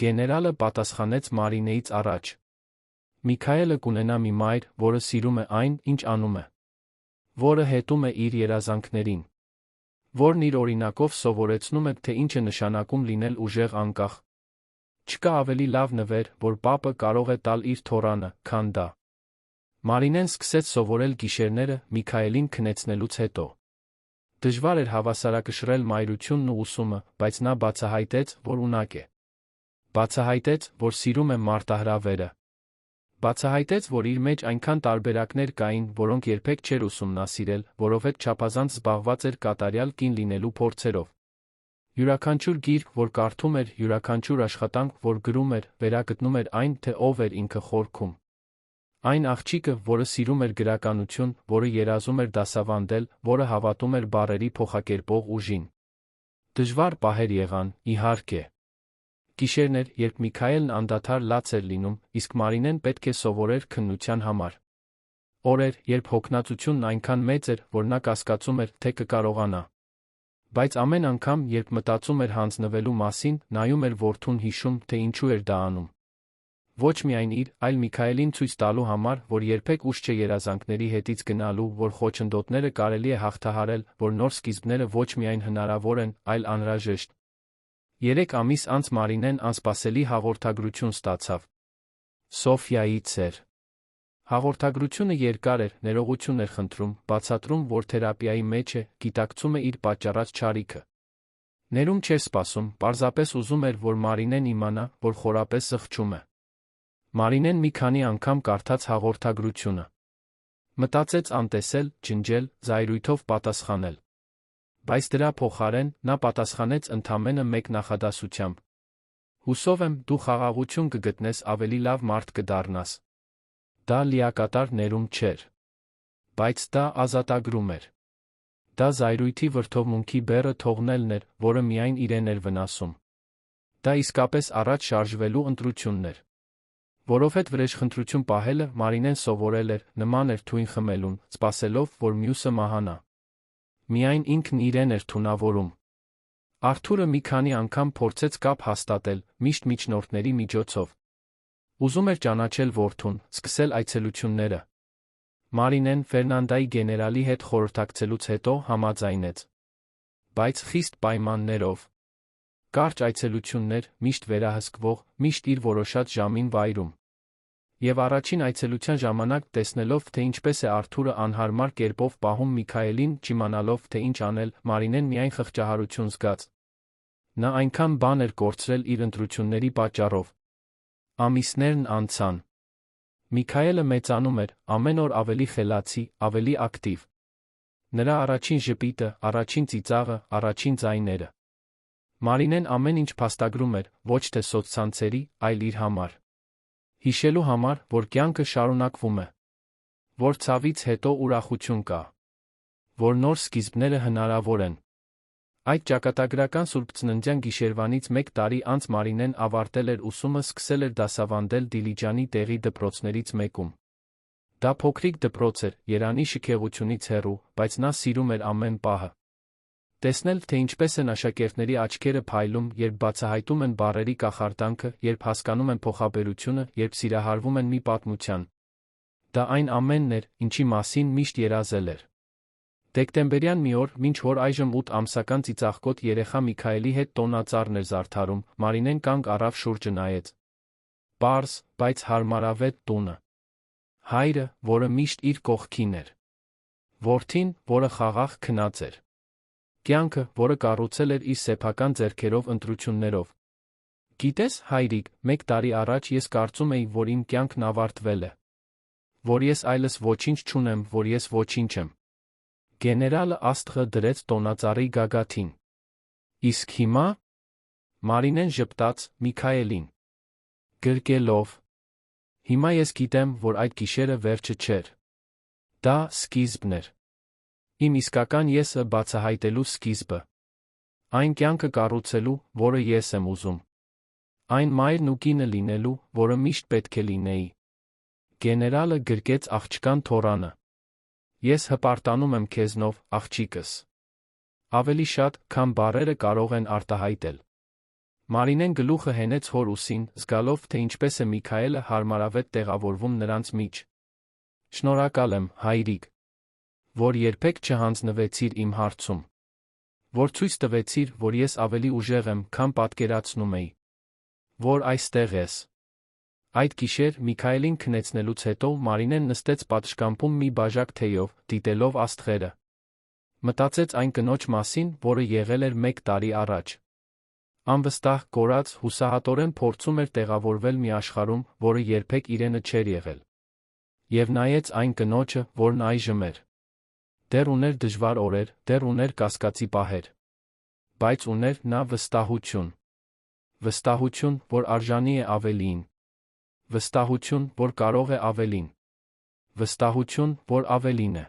Գեներալը պատասխանեց Մարինեից առաջ։ Միքայելը կունենա մի մայր, որը սիրում է այն, ինչ անում է։ Որը հետում է իր երազանքներին։ Որն իր օրինակով սովորեցնում է, թե ինչ է նշանակում լինել ուժեղ անկախ։ Չկա ավելի լավ նվեր, որ պապը կարող է տալ իր թոռանը, քան դա։ Մարինեն սկսեց սովորել գիշերները Միքայելին քնեցնելուց հետո։ Դժվար էր հավասարակշռել մայրությունն ու ուսումը, բայց նա բացահայտեց, որ ունակ է։ Բացահայտեց, որ սիրում է մարտահրավերը։ Բացահայտեց, որ իր մեջ այնքան տարբերակներ կային, որոնք երբեք չէր ուսումնասիրել, որովհետև չափազանց զբաղված էր կատարյալ կին լինելու փորձերով։ Յուրաքանչյուր գիրք, որ կարդում էր, յուրաքանչյուր աշխատանք, որ գրում էր, վերագտնում էր այն, թե ով էր ինքը խորքում։ Այն աղջիկը, որը սիրում էր գրականություն, որը երազում էր դասավանդել, որը հավատում էր բառերի փոխակերպող ուժին։ Դժվար պահեր եղան, իհարկե։ Գիշերներ, երբ Միքայելն անդադար լաց էր լինում, իսկ Մարինեն պետք է սովորեր քննության համար։ Օրեր, երբ հոգնածությունն այնքան մեծ էր, որ նա կասկածում էր, թե կկարողանա։ Բայց ամեն անգամ, երբ մտածում էր հանձնվելու մասին, նայում էր որդուն, հիշում, թե ինչու էր դա անում։ Ոչ միայն իր, այլ Միքայելին ցույց տալու համար, որ երբեք ուշ չէ երազանքների հետից գնալու, որ խոչընդոտները կարելի է հաղթահարել, որ նոր սկիզբները ոչ միայն հնարավոր են, այլ անհրաժեշտ։ 3 ամիս անց Մարինեն անսպասելի հաղորդագրություն ստացավ։ Սոֆյայից էր։ Հաղորդագրությունը երկար էր, ներողություն էր խնդրում, բացատրում, որ թերապիայի մեջ է, գիտակցում է իր պատճառած չարիքը։ Ներում չէր սպասում, պարզապես ուզում էր, որ Մարինեն իմանա, որ խորապես զղջում է։ Մարինեն մի քանի անգամ կարդաց հաղորդագրությունը։ Մտածեց անտեսել, ջնջել, զայրույթով պատասխանել։ Բայց դրա փոխարեն նա պատասխանեց ընդամենը մեկ նախադասությամբ. Հուսով եմ, դու խաղաղություն կգտնես, ավելի լավ մարդ կդառնաս։ Դա լիակատար ներում չէր։ Բայց դա ազատագրում էր։ Դա զայրույթի վրդովմունքի բեռը թողնելն էր, որը միայն իրեն էր վնասում։ Դա իսկապես առաջ շարժվելու ընտրությունն էր։ Որովհետև վրեժխնդրություն պահելը Մարինեն սովորել էր, նման էր թույն խմելուն, սպասելով, որ մյուսը մահանա։ Միայն ինքն իրեն էր թունավորում։ Արթուրը մի քանի անգամ փորձեց կապ հաստատել, միշտ միջնորդների միջոցով։ Ուզում էր ճանաչել որդուն, սկսել այցելությունները։ Մարինեն Ֆերնանդայի գեներալի հետ խորհրդակցելուց հետո համաձայնեց։ Բայց խիստ պայմաններով։ Կարճ այցելություններ, միշտ վերահսկվող, միշտ իր որոշած ժամին վայրում։ Եվ առաջին այցելության ժամանակ տեսնելով, թե ինչպես է Արթուրը անհարմար կերպով պահում Միքայելին, չիմանալով, թե ինչ անել, Մարինեն միայն խղճահարություն զգաց։ Նա այնքան բան էր կորցրել իր ընտրությունների պատճառով։ Ամիսներն անցան։ Միքայելը մեծանում էր, ամեն օր ավելի խելացի, ավելի ակտիվ։ Նրա առաջին ժպիտը, առաջին ծիծաղը, առաջին ձայները։ Մարինեն ամեն ինչ փաստագրում էր, ոչ թե սոցցանցերի, այլ իր համար։ Հիշելու համար, որ կյանքը շարունակվում է։ Որ ցավից հետո ուրախություն կա։ Որ նոր սկիզբները հնարավոր են։ Այդ ճակատագրական սուրբծննդյան գիշերվանից 1 տարի անց Մարինեն ավարտել էր ուսումը, սկսել էր դասավանդել Դիլիջանի տեղի դպրոցներից մեկում։ Դա փոքրիկ դպրոց էր, Երանի շքեղությունից հեռու, բայց նա սիրում էր ամեն պահը։ Տեսնել, թե ինչպես են աշակերտների աչքերը փայլում, երբ բացահայտում են բառերի կախարդանքը, երբ հասկանում են փոխաբերությունը, երբ սիրահարվում են մի պատմության։ Դա այն ամենն էր, ինչի մասին միշտ երազել էր։ Դեկտեմբերյան մի օր, մինչ որ այժմ 8 ամսական ծիծաղկոտ երեխա Միքայելի հետ տոնածառն էր զարդարում, Մարինեն կանգ առավ շուրջը նայեց։ Պարզ, բայց հարմարավետ տունը։ Հայրը, որը միշտ իր կողքին էր։ Որդին, որը խաղաղ քնած էր։ Կյանքը, որը կառուցել էր իր սեփական ձեռքերով ընտրություններով։ Գիտես, հայրիկ, 1 տարի առաջ ես կարծում էի, որ իմ կյանքն ավարտվել է։ Որ ես այլս ոչինչ չունեմ, որ ես ոչինչ եմ։ Գեներալը աստղը դրեց տոնածառի գագաթին։ Իսկ հիմա… Մարինեն ժպտաց Միքայելին։ Գրկելով։ Հիմա ես գիտեմ, որ այդ գիշերը վերջը չէր։ Դա սկիզբն էր։ Իմ իսկական եսը բացահայտելու սկիզբը։ Այն կյանքը կառուցելու, որը ես եմ ուզում։ Այն մայրն ու կինը լինելու, որը միշտ պետք է լինեի։ Գեներալը գրկեց աղջկան թոռանը։ Ես հպարտանում եմ քեզնով, աղջիկս։ Ավելի շատ, քան բառերը կարող են արտահայտել։ Մարինեն գլուխը հենեց հոր ուսին, զգալով, թե ինչպես է Միքայելը հարմարավետ տեղավորվում նրանց մեջ։ Շնորհակալ եմ, հայրիկ, որ երբեք չհանձնվեցիր իմ հարցում։ Որ ցույց տվեցիր, որ ես ավելի ուժեղ եմ, քան պատկերացնում էի։ Որ այստեղ ես։ Այդ գիշեր Միքայելին քնեցնելուց հետո Մարինեն նստեց պատշգամբում մի բաժակ թեյով, դիտելով աստղերը։ Մտածեց այն կնոջ մասին, որը եղել էր 1 տարի առաջ։ Անվստահ, կորած, հուսահատորեն փորձում էր տեղավորվել մի աշխարհում, որը երբեք իրենը չէր եղել։ Եվ նայեց այն կնոջը, որն այժմ էր։ Դեռ ուներ դժվար օրեր, դեռ ուներ կասկածի պահեր։ Բայց ուներ նա վստահություն։ Վստահություն, որ արժանի է ավելիին։ Վստահություն, որ կարող է ավելին։ Վստահություն, որ ավելին է։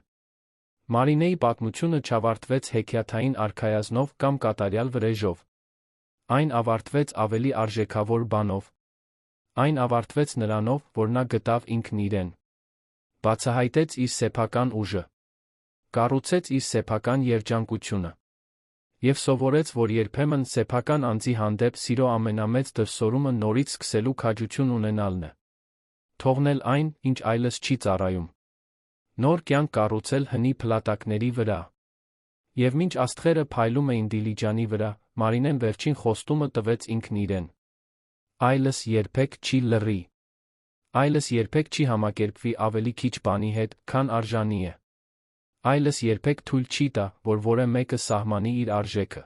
Մարինեի պատմությունը չավարտվեց հեքիաթային արքայազնով կամ կատարյալ վրեժով։ Այն ավարտվեց ավելի արժեքավոր բանով։ Այն ավարտվեց նրանով, որ նա գտավ ինքն իրեն։ Բացահայտեց իր սեփական ուժը։ Կառուցեց իր սեփական երջանկությունը։ Եվ սովորեց, որ երբեմն սեփական անձի հանդեպ սիրո ամենամեծ դրսևորումը նորից սկսելու քաջություն ունենալն է։ Թողնել այն, ինչ այլս չի ծառայում։ Նոր կյանք կառուցել հնի փլատակների վրա։ Եվ մինչ աստղերը փայլում էին Դիլիջանի վրա, Մարինեն վերջին խոստումը տվեց ինքն իրեն։ Այլս երբեք չի լռի։ Այլս երբեք չի համակերպվի ավելի քիչ բանի հետ, քան արժանի է։ Այլս երբեք թույլ չի տա, որ որևէ մեկը սահմանի իր արժեքը։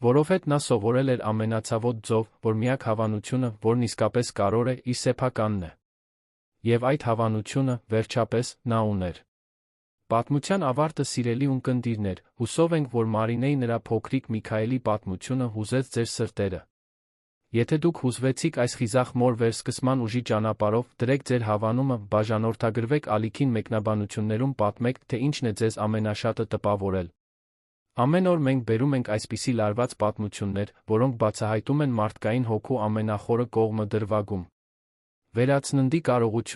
Որովհետև նա սովորել էր ամենացավոտ ձով, որ միակ հավանությունը, որն իսկապես կարող է, իր սեփականն է։ Եվ այդ հավանությունը, վերջապես, նա ուներ։ Պատմության ավարտը սիրելի ունկնդիրներ, հուսով ենք, որ Մարինեի նրա փոքրիկ Միքայելի պատմությունը հուզեց ձեր սրտերը։ Եթե դուք հուզվեցիք այս խիզախ նոր վերսկսման ուժի ճանապարհով, դրեք ձեր հավանումը, բաժանորդագրվեք ալիքին մեկնաբանություններում պատմեք, թե ինչն է ձեզ ամենաշատը տպավորել։ Ամեն օր մենք բերում ենք այսպիսի լարված պատմություններ, որոնք բացահայտում են մարդկային հոգու ամենախորը կողմը դրվագում։ Վերացննդի կարողություն